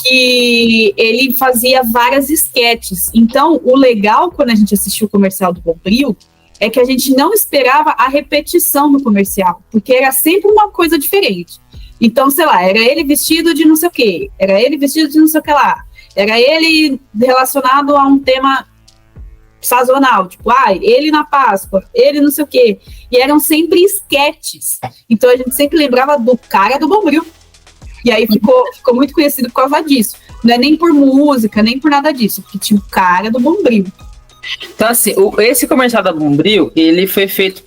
que ele fazia várias esquetes. Então, o legal, quando a gente assistiu o comercial do Bombril, é que a gente não esperava a repetição no comercial, porque era sempre uma coisa diferente. Então, sei lá, era ele vestido de não sei o quê, era ele vestido de não sei o que lá, era ele relacionado a um tema sazonal, tipo, ele na Páscoa, ele não sei o quê. E eram sempre esquetes. Então a gente sempre lembrava do cara do Bombril. E aí ficou muito conhecido por causa disso. Não é nem por música, nem por nada disso, porque tinha o cara do Bombril. Então, assim, esse comercial da Bombril, ele foi feito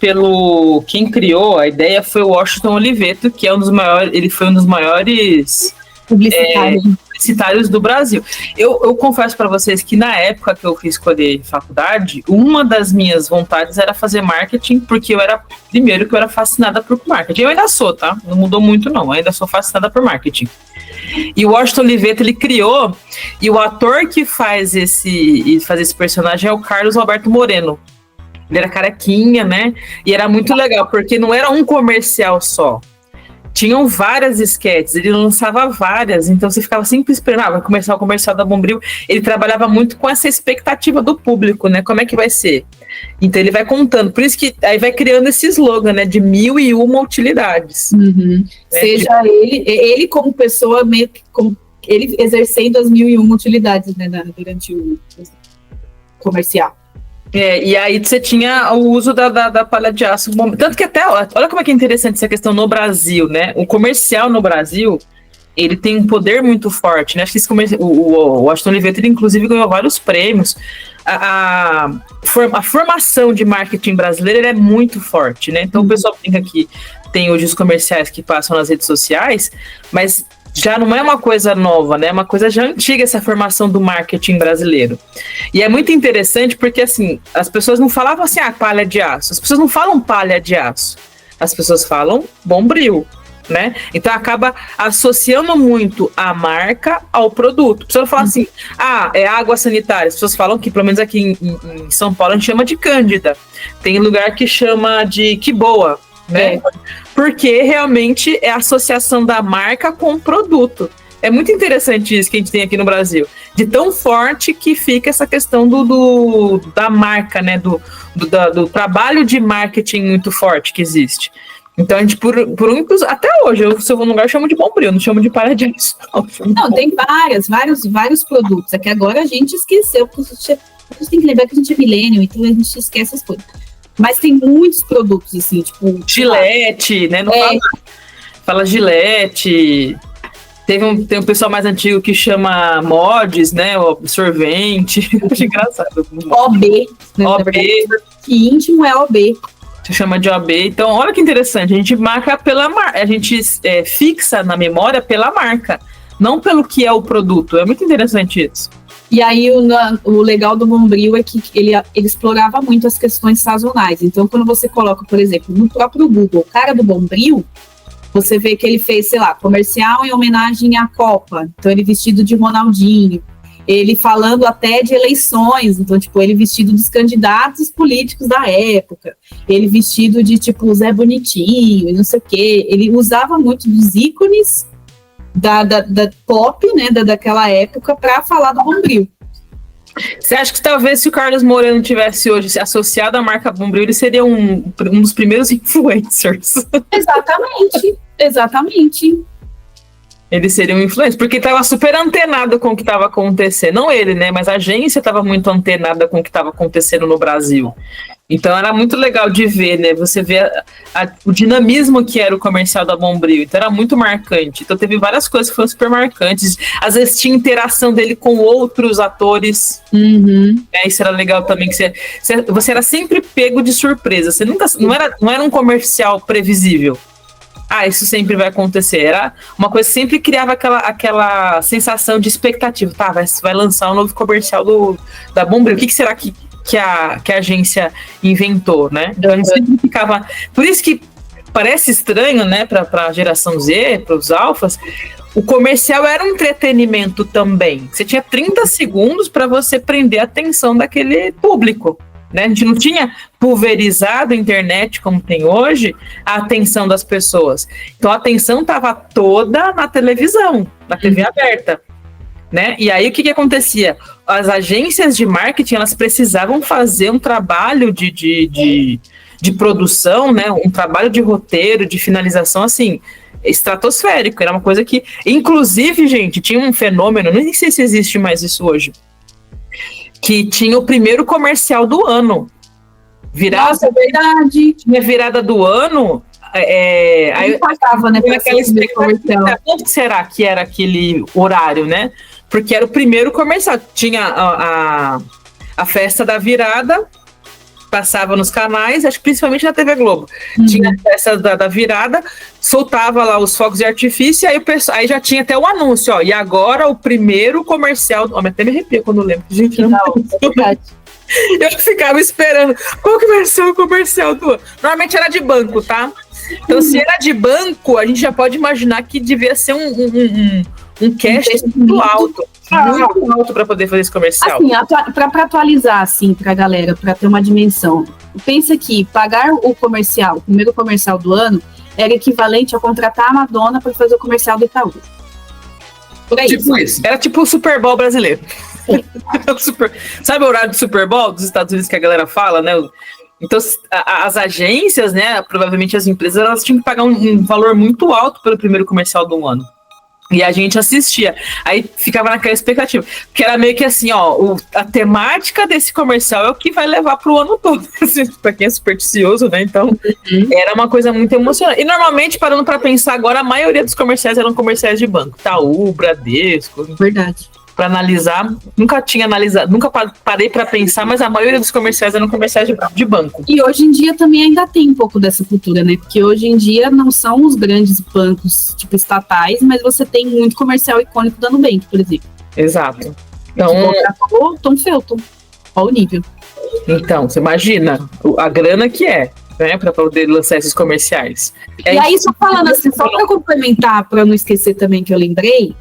quem criou a ideia foi o Washington Oliveto, que é ele foi um dos maiores publicitários do Brasil. Eu confesso para vocês que na época que eu fui escolher faculdade, uma das minhas vontades era fazer marketing, porque eu era fascinada por marketing. Eu ainda sou, tá? Não mudou muito, não. Eu ainda sou fascinada por marketing. E o Washington Oliveto, ele criou, e o ator que faz esse personagem é o Carlos Alberto Moreno. Ele era carequinha, né? E era muito legal, porque não era um comercial só. Tinham várias esquetes, ele lançava várias, então você ficava sempre esperando, vai começar o comercial da Bombril. Ele trabalhava muito com essa expectativa do público, né? Como é que vai ser? Então ele vai contando, por isso que aí vai criando esse slogan, né? De 1001 utilidades. Né? Seja ele como pessoa, meio que como ele exercendo as 1001 utilidades, né? Durante o comercial. E aí você tinha o uso da palha de aço. Tanto que até, olha como é que é interessante essa questão no Brasil, né? O comercial no Brasil, ele tem um poder muito forte, né? Acho que o Washington Oliveto, ele inclusive ganhou vários prêmios. A formação de marketing brasileiro é muito forte, né? Então o pessoal brinca que tem hoje os comerciais que passam nas redes sociais, mas já não é uma coisa nova, né? É uma coisa já antiga essa formação do marketing brasileiro. E é muito interessante porque, assim, as pessoas não falavam assim, palha de aço. As pessoas não falam palha de aço. As pessoas falam Bombril, né? Então acaba associando muito a marca ao produto. A pessoa fala assim, é água sanitária. As pessoas falam que, pelo menos aqui em São Paulo, a gente chama de Cândida. Tem lugar que chama de Que Boa, né? Porque realmente é a associação da marca com o produto. É muito interessante isso que a gente tem aqui no Brasil. De tão forte que fica essa questão da marca, né? Do trabalho de marketing muito forte que existe. Então a gente, até hoje, se eu vou num lugar, eu chamo de Bombril, não chamo de palha de aço. Não, tem vários produtos. É que agora a gente esqueceu, porque a gente tem que lembrar que a gente é millennial, então a gente esquece as coisas. Mas tem muitos produtos, assim, tipo... Gillette, né? Não fala Gillette. Tem um pessoal mais antigo que chama mods, né? O absorvente. Acho engraçado. OB. Né, OB. Que íntimo é OB. Se chama de OB. Então, olha que interessante. A gente marca pela marca. A gente fixa na memória pela marca. Não pelo que é o produto. É muito interessante isso. E aí o legal do Bombril é que ele explorava muito as questões sazonais. Então, quando você coloca, por exemplo, no próprio Google, o cara do Bombril, você vê que ele fez, sei lá, comercial em homenagem à Copa. Então, ele vestido de Ronaldinho. Ele falando até de eleições. Então, tipo, ele vestido dos candidatos políticos da época. Ele vestido de, tipo, Zé Bonitinho e não sei o quê. Ele usava muito dos ícones da pop, né, daquela época, para falar do Bombril. Você acha que talvez se o Carlos Moreno tivesse hoje se associado à marca Bombril, ele seria um dos primeiros influencers? Exatamente. Ele seria um influencer, porque estava super antenado com o que estava acontecendo. Não ele, né, mas a agência estava muito antenada com o que estava acontecendo no Brasil. Então era muito legal de ver, né? Você vê o dinamismo que era o comercial da Bombril. Então era muito marcante. Então teve várias coisas que foram super marcantes. Às vezes tinha interação dele com outros atores. Isso era legal também. Que você era sempre pego de surpresa. Você nunca. Não era um comercial previsível. Isso sempre vai acontecer. Era uma coisa que sempre criava aquela sensação de expectativa. Tá, vai lançar um novo comercial da Bombril. O que será que a agência inventou, né? Então a gente sempre ficava... Por isso que parece estranho, né, para a geração Z, para os alfas, o comercial era um entretenimento também. Você tinha 30 segundos para você prender a atenção daquele público, né? A gente não tinha pulverizado a internet como tem hoje a atenção das pessoas. Então a atenção estava toda na televisão, na TV aberta. Né? E aí o que acontecia? As agências de marketing, elas precisavam fazer um trabalho de produção, né? Um trabalho de roteiro, de finalização, assim, estratosférico. Era uma coisa que, inclusive, gente, tinha um fenômeno, não sei se existe mais isso hoje, que tinha o primeiro comercial do ano. Nossa, é verdade. Tinha virada do ano... aí pagava, né? Aquela expectativa, quanto será que era aquele horário, né? Porque era o primeiro comercial. Tinha a festa da virada, passava nos canais, acho que principalmente na TV Globo. Tinha a festa da virada, soltava lá os fogos de artifício, e aí já tinha até o anúncio, ó. E agora o primeiro comercial. Até me arrepio quando eu lembro. Gente, não é verdade. Eu ficava esperando qual que vai ser o comercial do ano. Normalmente era de banco, tá? Então, se era de banco, a gente já pode imaginar que devia ser um cast muito alto para poder fazer esse comercial. Assim, para atualizar, assim, para a galera, para ter uma dimensão, pensa que pagar o primeiro comercial do ano, era equivalente a contratar a Madonna para fazer o comercial do Itaú. Tipo isso. Era tipo o Super Bowl brasileiro. Sabe o horário do Super Bowl dos Estados Unidos que a galera fala, né? Então, as agências, né, provavelmente as empresas, elas tinham que pagar um valor muito alto pelo primeiro comercial do ano. E a gente assistia. Aí ficava naquela expectativa. Que era meio que assim, ó, a temática desse comercial é o que vai levar pro ano todo. Pra quem é supersticioso, né? Então, era uma coisa muito emocionante. E normalmente, parando pra pensar agora, a maioria dos comerciais eram comerciais de banco. Itaú, Bradesco. Verdade. Para analisar, nunca tinha analisado, nunca parei para pensar, mas a maioria dos comerciais eram comerciais de banco. E hoje em dia também ainda tem um pouco dessa cultura, né? Porque hoje em dia não são os grandes bancos, tipo, estatais, mas você tem muito comercial icônico da Nubank, por exemplo. Exato. Então, o Tom Felton, olha o nível. Então, você imagina a grana que é, né, para poder lançar esses comerciais. E aí, só falando assim, só para complementar, para não esquecer também que eu lembrei,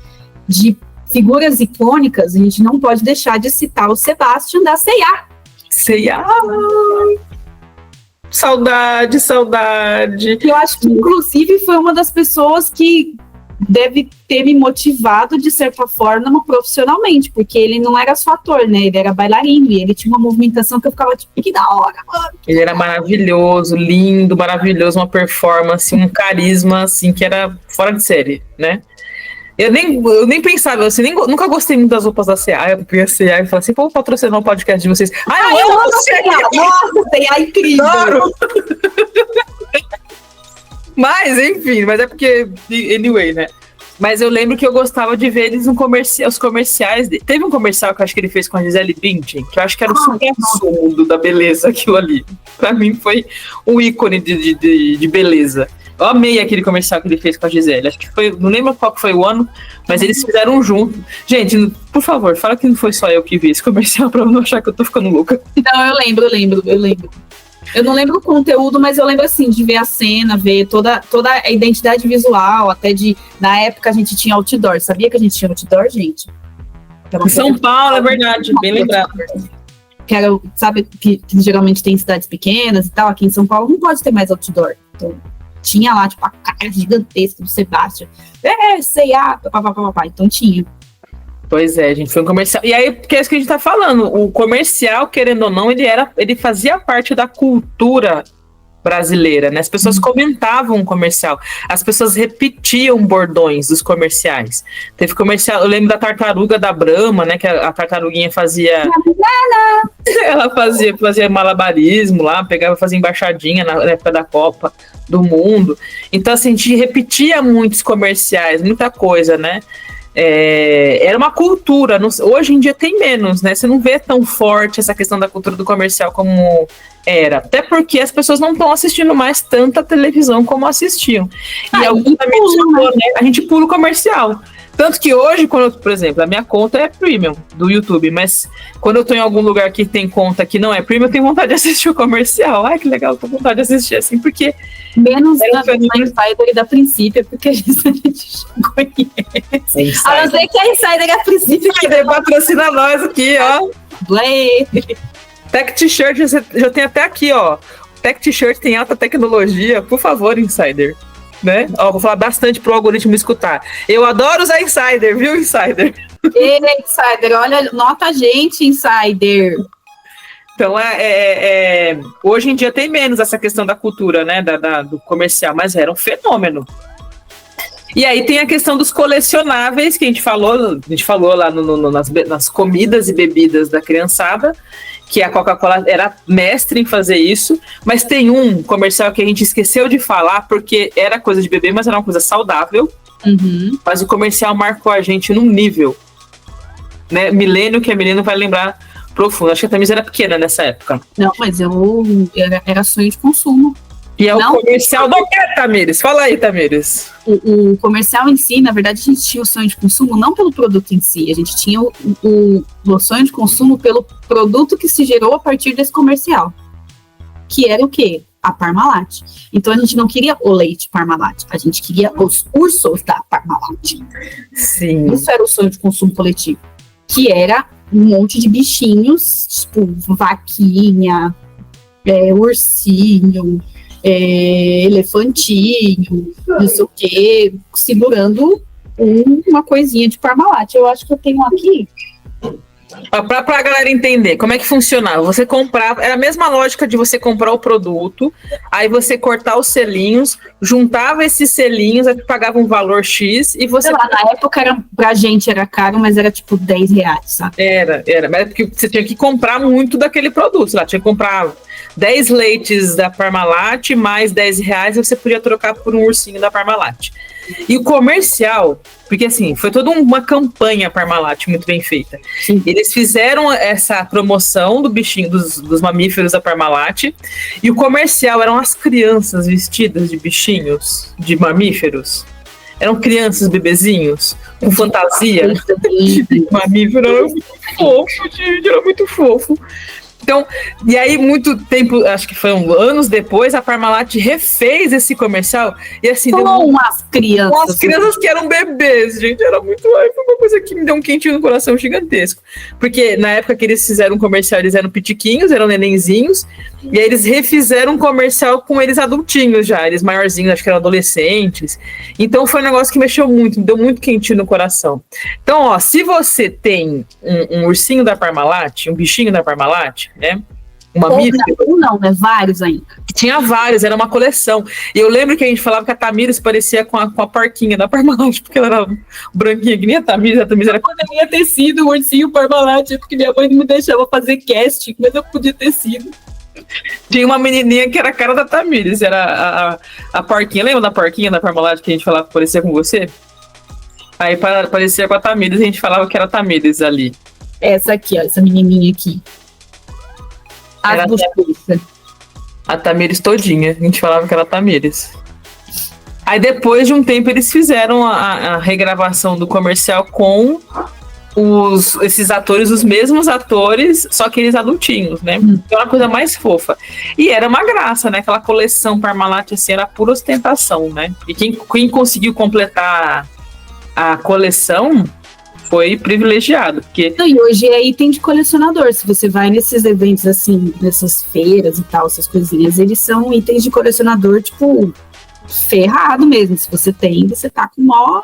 de figuras icônicas, a gente não pode deixar de citar o Sebastian da C&A. C&A! Saudade. Eu acho que, inclusive, foi uma das pessoas que deve ter me motivado, de certa forma, profissionalmente, porque ele não era só ator, né? Ele era bailarino, e ele tinha uma movimentação que eu ficava tipo, que da hora, mano. Ele era maravilhoso, lindo, maravilhoso, uma performance, um carisma, assim, que era fora de série, né? Eu nem pensava, assim, nunca gostei muito das roupas da C&A. Eu fui a C&A e falei assim, vou patrocinar um podcast de vocês. Eu amo C&A! Nossa, C&A é incrível! Mas, enfim, mas é porque, anyway, né? Mas eu lembro que eu gostava de ver eles os comerciais. Teve um comercial que eu acho que ele fez com a Gisele Bündchen, que eu acho que era o supra-sumo da beleza, aquilo ali. Pra mim foi um ícone de beleza. Eu amei aquele comercial que ele fez com a Gisele. Acho que foi, não lembro qual que foi o ano, mas eles fizeram junto. Gente, por favor, fala que não foi só eu que vi esse comercial pra eu não achar que eu tô ficando louca. Não, eu lembro. Eu não lembro o conteúdo, mas eu lembro, assim, de ver a cena, ver toda a identidade visual, até na época a gente tinha outdoor. Sabia que a gente tinha outdoor, gente? Em São Paulo, é verdade, bem lembrado. Que era, sabe, que geralmente tem cidades pequenas e tal, aqui em São Paulo não pode ter mais outdoor. Então, tinha lá, tipo, a cara gigantesca do Sebastian. C&A, papapá. Então tinha. Pois é, gente, foi um comercial. E aí, porque é isso que a gente tá falando, o comercial, querendo ou não, ele fazia parte da cultura brasileira, né? As pessoas comentavam o comercial, as pessoas repetiam bordões dos comerciais. Teve comercial, eu lembro da tartaruga da Brahma, né? Que a tartaruguinha fazia... Ela fazia malabarismo lá, fazia embaixadinha na época da Copa do Mundo. Então, assim, a gente repetia muitos comerciais, muita coisa, né? Era uma cultura. Hoje em dia tem menos, né? Você não vê tão forte essa questão da cultura do comercial como era. Até porque as pessoas não estão assistindo mais tanta televisão como assistiam. E a gente pula o comercial. Tanto que hoje, por exemplo, a minha conta é premium do YouTube, mas quando eu tô em algum lugar que tem conta que não é premium, eu tenho vontade de assistir o comercial. Ai, que legal, tô com vontade de assistir assim, porque... Menos da Insider e da Princípia, porque a gente já conhece. A não ser que a Insider e a Princípia... Insider patrocina nós aqui, ó. Tech T-shirt, já tem até aqui, ó. Tech T-shirt tem alta tecnologia, por favor, Insider. Né? Ó, vou falar bastante pro algoritmo escutar. Eu adoro usar Insider, viu, Insider? Ei, Insider, olha, nota a gente, Insider. Então, hoje em dia tem menos essa questão da cultura, né, do comercial, mas era um fenômeno. E aí tem a questão dos colecionáveis, que a gente falou lá nas comidas e bebidas da criançada, que a Coca-Cola era mestre em fazer isso, mas tem um comercial que a gente esqueceu de falar, porque era coisa de bebê, mas era uma coisa saudável, mas o comercial marcou a gente num nível, né, milênio, que a menina vai lembrar profundo. Acho que a Tamires era pequena nessa época. Não, mas era sonho de consumo. E é o comercial do que, Tamires? Fala aí, Tamires. O comercial em si, na verdade, a gente tinha o sonho de consumo não pelo produto em si, a gente tinha o sonho de consumo pelo produto que se gerou a partir desse comercial. Que era o quê? A Parmalat. Então a gente não queria o leite Parmalat, a gente queria os ursos da Parmalat. Sim. Isso era o sonho de consumo coletivo. Que era um monte de bichinhos, tipo vaquinha, ursinho, elefantinho, não sei o quê, segurando uma coisinha de Parmalat. Eu acho que eu tenho aqui. Pra galera entender como é que funcionava, você comprava, era a mesma lógica de você comprar o produto, aí você cortar os selinhos, juntava esses selinhos, aí pagava um valor X e você... Sei lá, na época pra gente era caro, mas era tipo R$10, sabe? Era, mas é porque você tinha que comprar muito daquele produto, sei lá, tinha que comprar 10 leites da Parmalat mais R$10 e você podia trocar por um ursinho da Parmalat. E o comercial, porque assim, foi toda uma campanha Parmalat muito bem feita. Sim. Eles fizeram essa promoção do bichinho, dos mamíferos da Parmalat, e o comercial eram as crianças vestidas de bichinhos, de mamíferos. Eram crianças, bebezinhos, com fantasia de mamífero. Era muito fofo, gente, era muito fofo. Então, e aí, muito tempo, acho que foi anos depois, a Parmalat refez esse comercial e assim... Com as crianças. Com as crianças que eram bebês, gente, era muito... Foi uma coisa que me deu um quentinho no coração gigantesco. Porque na época que eles fizeram um comercial, eles eram pitiquinhos, eram nenenzinhos, e aí eles refizeram um comercial com eles adultinhos já, eles maiorzinhos, acho que eram adolescentes. Então foi um negócio que mexeu muito, me deu muito quentinho no coração. Então, ó, se você tem um ursinho da Parmalat, um bichinho da Parmalat, né? Não, né? Vários ainda. Tinha vários, era uma coleção. E eu lembro que a gente falava que a Tamires parecia com a porquinha da Parmalat, porque ela era branquinha, que nem a Tamires era... Poderia ter sido o ursinho Parmalat, porque minha mãe não me deixava fazer casting, mas eu podia ter sido. Tinha uma menininha que era a cara da Tamires, era a porquinha. Lembra da porquinha da Parmalat que a gente falava que parecia com você? Aí parecia com a Tamires, a gente falava que era a Tamires ali. Essa aqui, ó, essa menininha aqui. A Tamires todinha. A gente falava que era a Tamires. Aí depois de um tempo eles fizeram a regravação do comercial com esses atores, os mesmos atores, só que eles adultinhos, né? Então era uma coisa mais fofa. E era uma graça, né? Aquela coleção Parmalat assim, era pura ostentação, né? E quem conseguiu completar a coleção foi privilegiado, porque... E hoje é item de colecionador. Se você vai nesses eventos assim, nessas feiras e tal, essas coisinhas, eles são itens de colecionador, tipo, ferrado mesmo. Se você tem, você tá com maior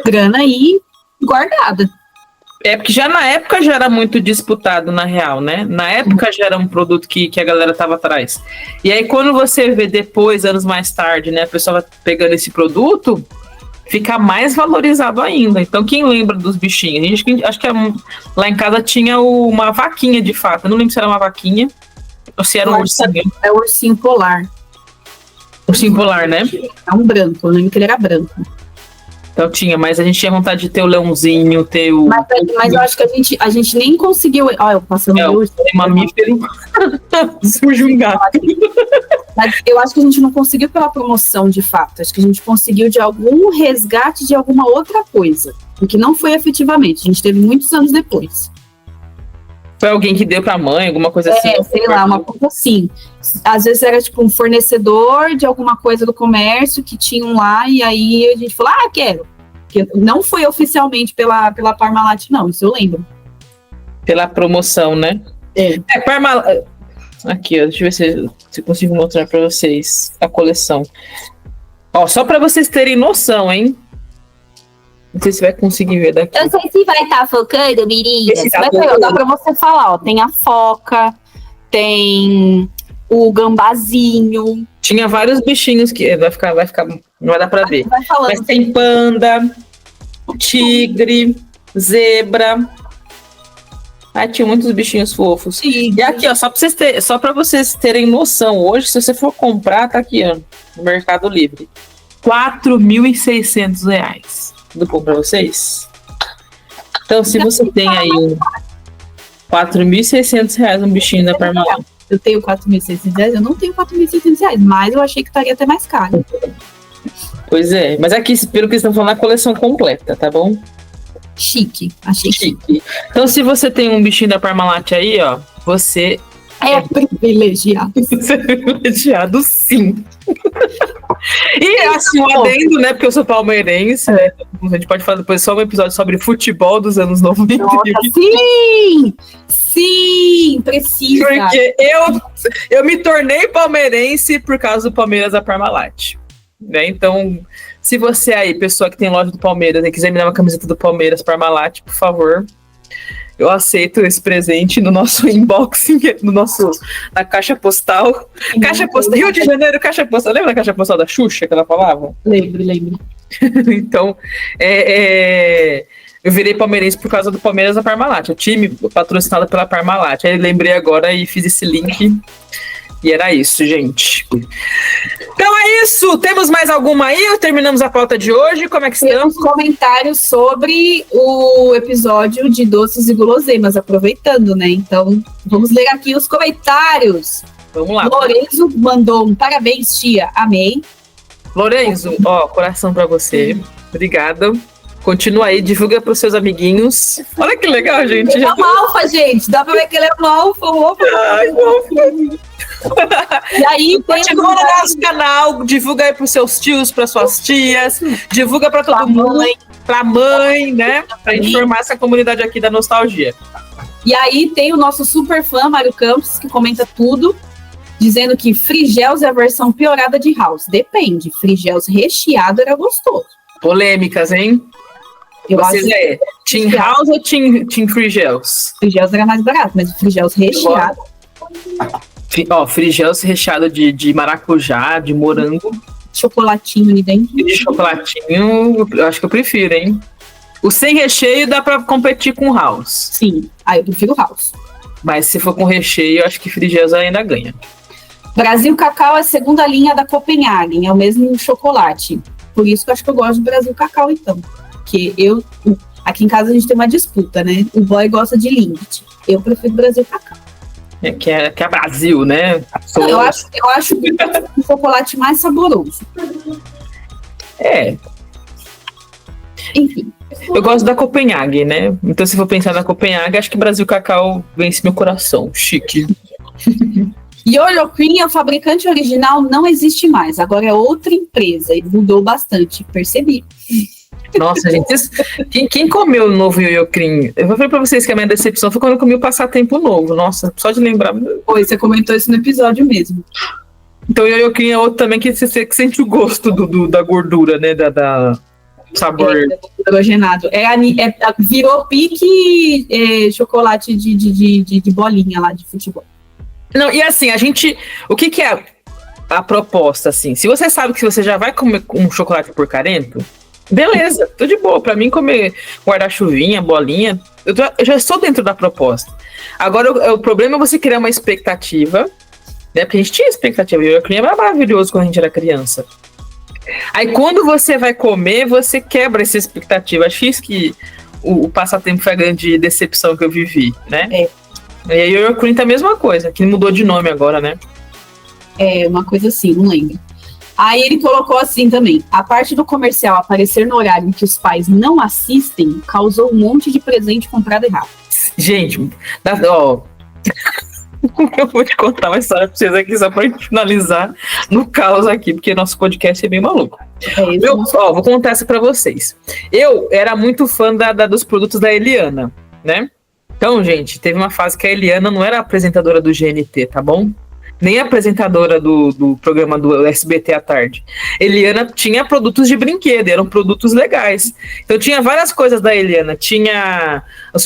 grana aí guardada. É porque já na época já era muito disputado, na real, né? Na época já era um produto que a galera tava atrás. E aí, quando você vê depois, anos mais tarde, né, a pessoa vai pegando esse produto, fica mais valorizado ainda. Então, quem lembra dos bichinhos? Acho que lá em casa tinha uma vaquinha, de fato. Eu não lembro se era uma vaquinha ou se era um ursinho. É o ursinho polar. Ursinho polar, né? É um branco, eu lembro que ele era branco. Então tinha, mas a gente tinha vontade de ter o leãozinho, ter o... Mas eu acho que a gente nem conseguiu... Olha, eu passando o mamífero, surge um gato. Mas eu acho que a gente não conseguiu pela promoção, de fato. Acho que a gente conseguiu de algum resgate de alguma outra coisa. O que não foi efetivamente. A gente teve muitos anos depois. Foi alguém que deu pra mãe, alguma coisa assim? Sei lá, uma coisa assim. Às vezes era tipo um fornecedor de alguma coisa do comércio que tinham lá, e aí a gente falou, quero. Porque não foi oficialmente pela Parmalat, não, isso eu lembro. Pela promoção, né? Parmalat... Aqui, ó, deixa eu ver se eu consigo mostrar pra vocês a coleção. Ó, só pra vocês terem noção, hein? Não sei se vai conseguir ver daqui. Eu sei se vai estar focando, Mirinha. Mas dá pra você falar, ó. Tem a foca, tem o gambazinho. Tinha vários bichinhos que vai ficar, não vai dar pra ver. Mas tem panda, tigre, zebra. Tinha muitos bichinhos fofos. Sim. E aqui, ó, só pra vocês terem noção, hoje, se você for comprar, tá aqui, ó, no Mercado Livre. R$4.600. Tudo bom pra vocês? Então, se você tem aí R$4.600 um bichinho da Parmalat. Eu tenho R$4.600, eu não tenho R$4.600, mas eu achei que estaria até mais caro. Pois é, mas aqui, pelo que estão falando, a coleção completa, tá bom? Chique, achei chique. Então, se você tem um bichinho da Parmalat aí, ó, você é privilegiado. Você é privilegiado, sim. E assim, um adendo, né? Porque eu sou palmeirense, né? A gente pode fazer depois só um episódio sobre futebol dos anos 90. Nossa, sim, precisa. Porque eu me tornei palmeirense por causa do Palmeiras da Parmalat. Né? Então, se você aí, pessoa que tem loja do Palmeiras, e quiser me dar uma camiseta do Palmeiras Parmalat, por favor, eu aceito esse presente no nosso unboxing, na caixa postal. Caixa postal, Rio de Janeiro, caixa postal. Lembra da caixa postal da Xuxa que ela falava? Lembro. Então, eu virei palmeirense por causa do Palmeiras da Parmalat. O time patrocinado pela Parmalat. Aí lembrei agora e fiz esse link. E era isso, gente. Então é isso. Temos mais alguma aí? Ou terminamos a pauta de hoje? Como é que estamos? Temos comentários sobre o episódio de doces e guloseimas, aproveitando, né? Então, vamos ler aqui os comentários. Vamos lá. Lorenzo mandou um parabéns, tia. Amei. Lorenzo, coração pra você. Obrigada. Continua aí, divulga pros seus amiguinhos. Olha que legal, gente. Ele é um alfa, gente. Dá pra ver que ele é um alfa. Ai, e aí, continua no nosso canal, divulga aí pros seus tios, pras suas tias, divulga pra todo mundo, pra mãe, né? Pra informar essa comunidade aqui da nostalgia. E aí tem o nosso super fã, Mário Campos, que comenta tudo, dizendo que Frigels é a versão piorada de House. Depende, Frigels recheado era gostoso. Polêmicas, hein? Vocês Team House ou Team Frigels? Frigels era mais barato, mas Frigels recheado. Frigels recheado de maracujá, de morango. Chocolatinho ali dentro. De chocolatinho, eu acho que eu prefiro, hein? O sem recheio dá pra competir com House. Sim, eu prefiro House. Mas se for com recheio, eu acho que Frigels ainda ganha. Brasil Cacau é a segunda linha da Copenhagen, é o mesmo chocolate. Por isso que eu acho que eu gosto do Brasil Cacau, então. Porque aqui em casa a gente tem uma disputa, né? O boy gosta de Lindt. Eu prefiro Brasil Cacau. Que é Brasil, né? Eu acho o chocolate mais saboroso. Enfim. Eu gosto da Copenhague, né? Então, se for pensar na Copenhague, acho que Brasil Cacau vence meu coração. Chique. Yo-Yo Cream, o fabricante original, não existe mais. Agora é outra empresa e mudou bastante. Percebi. Nossa, gente, quem comeu o novo Yo-Yo Cream? Eu falei pra vocês que a minha decepção foi quando eu comi o passatempo novo. Nossa, só de lembrar. Pois, você comentou isso no episódio mesmo. Então o Yo-Yo Cream é outro também que você sente o gosto da gordura, né? sabor. Hidrogenado. Virou pique chocolate de bolinha lá de futebol. Não, e assim, o que é a proposta, assim? Se você sabe que você já vai comer um chocolate porcarento, beleza, tô de boa. Pra mim, comer guarda-chuvinha, bolinha, eu já estou dentro da proposta. Agora, o problema é você criar uma expectativa, né? Porque a gente tinha expectativa, e o clima era maravilhoso quando a gente era criança. Aí, quando você vai comer, você quebra essa expectativa. Acho que o passatempo foi a grande decepção que eu vivi, né? E aí, o York é a mesma coisa, que mudou de nome agora, né? Uma coisa assim, não lembro. Aí ele colocou assim também: a parte do comercial aparecer no horário em que os pais não assistem causou um monte de presente comprado errado. Gente, eu vou te contar uma história pra vocês aqui, só pra gente finalizar no caos aqui, porque nosso podcast é bem maluco. Vou contar essa pra vocês. Eu era muito fã dos produtos da Eliana, né? Então, gente, teve uma fase que a Eliana não era apresentadora do GNT, tá bom? Nem apresentadora do programa do SBT à tarde. Eliana tinha produtos de brinquedo, eram produtos legais. Então tinha várias coisas da Eliana. Tinha o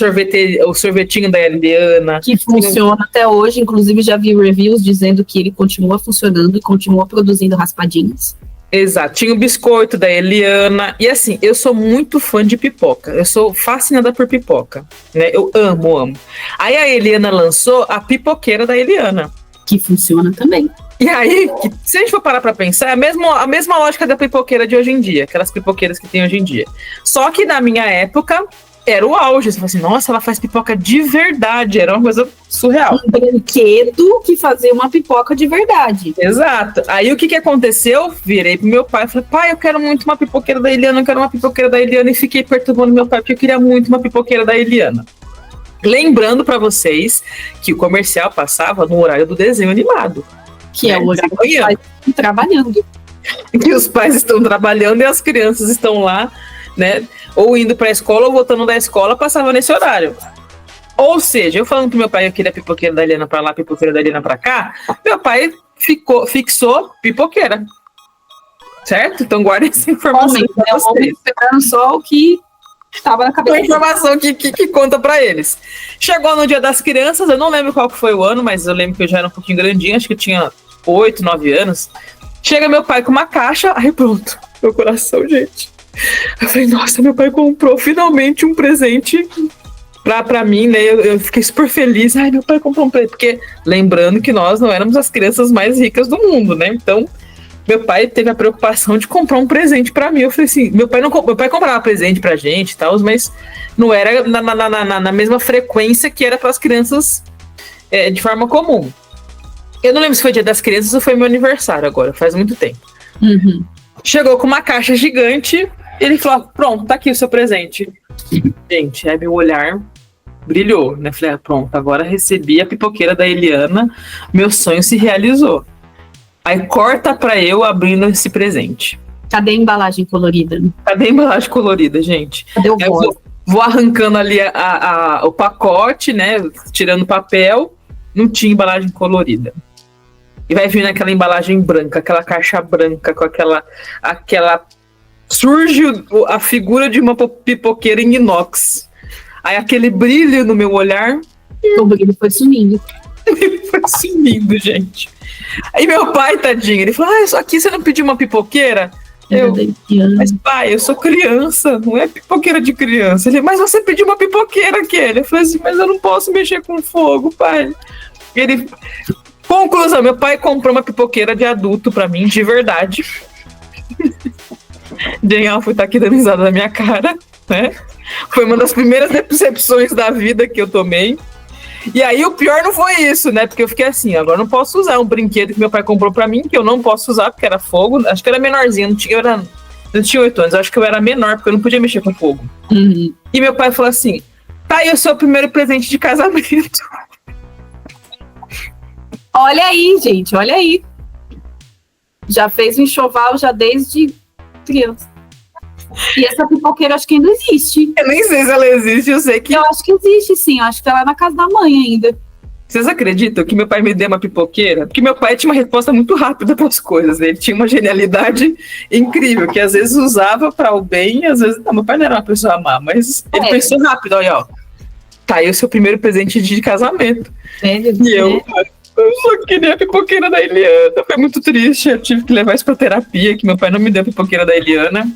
sorvetinho da Eliana. Que funciona até hoje, inclusive já vi reviews dizendo que ele continua funcionando e continua produzindo raspadinhas. Exato, tinha o biscoito da Eliana. E assim, eu sou muito fã de pipoca. Eu sou fascinada por pipoca, né? Eu amo. Aí a Eliana lançou a pipoqueira da Eliana, que funciona também. E aí, se a gente for parar pra pensar, é a mesma lógica da pipoqueira de hoje em dia, aquelas pipoqueiras que tem hoje em dia. Só que na minha época, era o auge. Você fala assim, nossa, ela faz pipoca de verdade. Era uma coisa surreal. Um brinquedo que fazia uma pipoca de verdade. Exato. Aí o que aconteceu? Virei pro meu pai e falei, pai, eu quero muito uma pipoqueira da Eliana, e fiquei perturbando meu pai, porque eu queria muito uma pipoqueira da Eliana. Lembrando pra vocês que o comercial passava no horário do desenho animado. Que é o horário que os pais estão trabalhando. Que os pais estão trabalhando e as crianças estão lá, né? Ou indo pra escola ou voltando da escola, passava nesse horário. Ou seja, eu falando pro meu pai que eu queria pipoqueira da Eliana pra lá, pipoqueira da Eliana pra cá, meu pai fixou pipoqueira. Certo? Então guarda essa informação. Esperando só o que estava na cabeça. A informação que conta pra eles. Chegou no Dia das Crianças, eu não lembro qual que foi o ano, mas eu lembro que eu já era um pouquinho grandinho, acho que eu tinha 8, 9 anos. Chega meu pai com uma caixa, aí pronto, meu coração, gente. Eu falei, nossa, meu pai comprou finalmente um presente pra mim, né? Eu fiquei super feliz. Ai, meu pai comprou um presente. Porque lembrando que nós não éramos as crianças mais ricas do mundo, né? Então, meu pai teve a preocupação de comprar um presente pra mim. Eu falei assim, meu pai comprava presente pra gente e tal, mas não era na mesma frequência que era pras crianças de forma comum. Eu não lembro se foi Dia das Crianças ou foi meu aniversário agora, faz muito tempo. Uhum. Chegou com uma caixa gigante, ele falou, pronto, tá aqui o seu presente. Gente, aí meu olhar brilhou, né? Falei, pronto, agora recebi a pipoqueira da Eliana, meu sonho se realizou. Aí corta pra eu abrindo esse presente. Cadê a embalagem colorida? Cadê a embalagem colorida, gente? Cadê o vou arrancando ali o pacote, né? Tirando o papel, não tinha embalagem colorida. E vai vir naquela embalagem branca, aquela caixa branca, com aquela surge a figura de uma pipoqueira em inox. Aí aquele brilho no meu olhar. O brilho foi sumindo. Foi sumindo, gente. Aí meu pai, tadinho, ele falou, isso aqui você não pediu uma pipoqueira? Mas pai, eu sou criança, não é pipoqueira de criança. Ele, mas você pediu uma pipoqueira, aquele. Eu falei assim, mas eu não posso mexer com fogo, pai. Ele... Conclusão, meu pai comprou uma pipoqueira de adulto pra mim, de verdade. Jane Alford tá aqui dando risada na minha cara, né? Foi uma das primeiras decepções da vida que eu tomei. E aí o pior não foi isso, né? Porque eu fiquei assim, agora eu não posso usar um brinquedo que meu pai comprou pra mim, que eu não posso usar porque era fogo. Acho que eu era menorzinho, eu tinha 8 anos, acho que eu era menor, porque eu não podia mexer com fogo. Uhum. E meu pai falou assim, tá aí o seu primeiro presente de casamento. Olha aí, gente, olha aí. Já fez um enxoval já desde criança. E essa pipoqueira acho que ainda existe. Eu nem sei se ela existe, eu sei que... Eu acho que existe, sim. Eu acho que ela é na casa da mãe ainda. Vocês acreditam que meu pai me deu uma pipoqueira? Porque meu pai tinha uma resposta muito rápida para as coisas. Ele tinha uma genialidade incrível, que às vezes usava para o bem, às vezes não. Meu pai não era uma pessoa má, mas ele pensou rápido. Olha, ó, tá aí o seu primeiro presente de casamento. Eu só queria a pipoqueira da Eliana. Foi muito triste. Eu tive que levar isso pra terapia, que meu pai não me deu a pipoqueira da Eliana.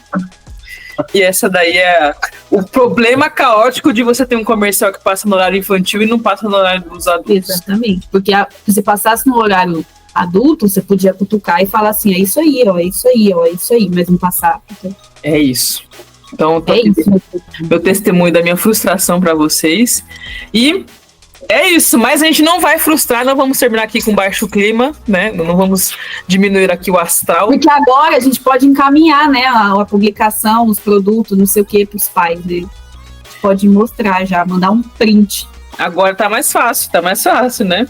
E essa daí é o problema caótico de você ter um comercial que passa no horário infantil e não passa no horário dos adultos. Exatamente. Porque se passasse no horário adulto, você podia cutucar e falar assim, é isso aí, ó, é isso aí, ó, é isso aí, mas não passar. Então... É isso. Então, é isso. Meu testemunho da minha frustração para vocês. E é isso, mas a gente não vai frustrar, não vamos terminar aqui com baixo clima, né? Não vamos diminuir aqui o astral. Porque agora a gente pode encaminhar, né, a publicação, os produtos, não sei o que, para os pais dele. A gente pode mostrar já, mandar um print. Agora tá mais fácil, né?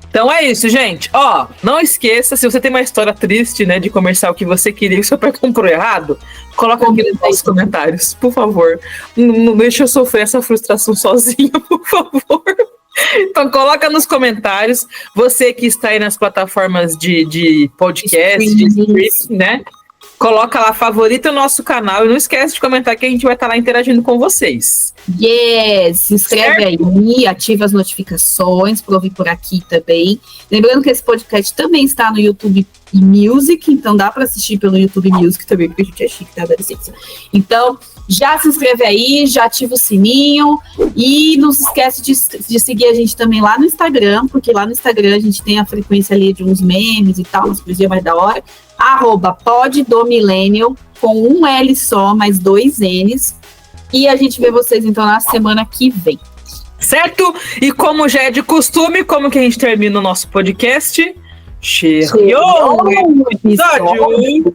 Então é isso, gente. Ó, não esqueça, se você tem uma história triste, né, de comercial que você queria que seu pai comprou errado, coloca aqui nos comentários, por favor. Não deixa eu sofrer essa frustração sozinha, por favor. Então coloca nos comentários, você que está aí nas plataformas de podcast, de streaming, né? Coloca lá, favorita o nosso canal e não esquece de comentar que a gente vai estar lá interagindo com vocês. Yes! Se inscreve aí, ativa as notificações para ouvir por aqui também. Lembrando que esse podcast também está no YouTube Music, então dá para assistir pelo YouTube Music também, porque a gente é chique, tá? Dá licença. Então, já se inscreve aí, já ativa o sininho e não se esquece de seguir a gente também lá no Instagram, porque lá no Instagram a gente tem a frequência ali de uns memes e tal, umas coisinhas mais da hora. @poddomillennial, com um L só, mais 2 N's. E a gente vê vocês, então, na semana que vem. Certo? E como já é de costume, como que a gente termina o nosso podcast? Cheio! Episódio!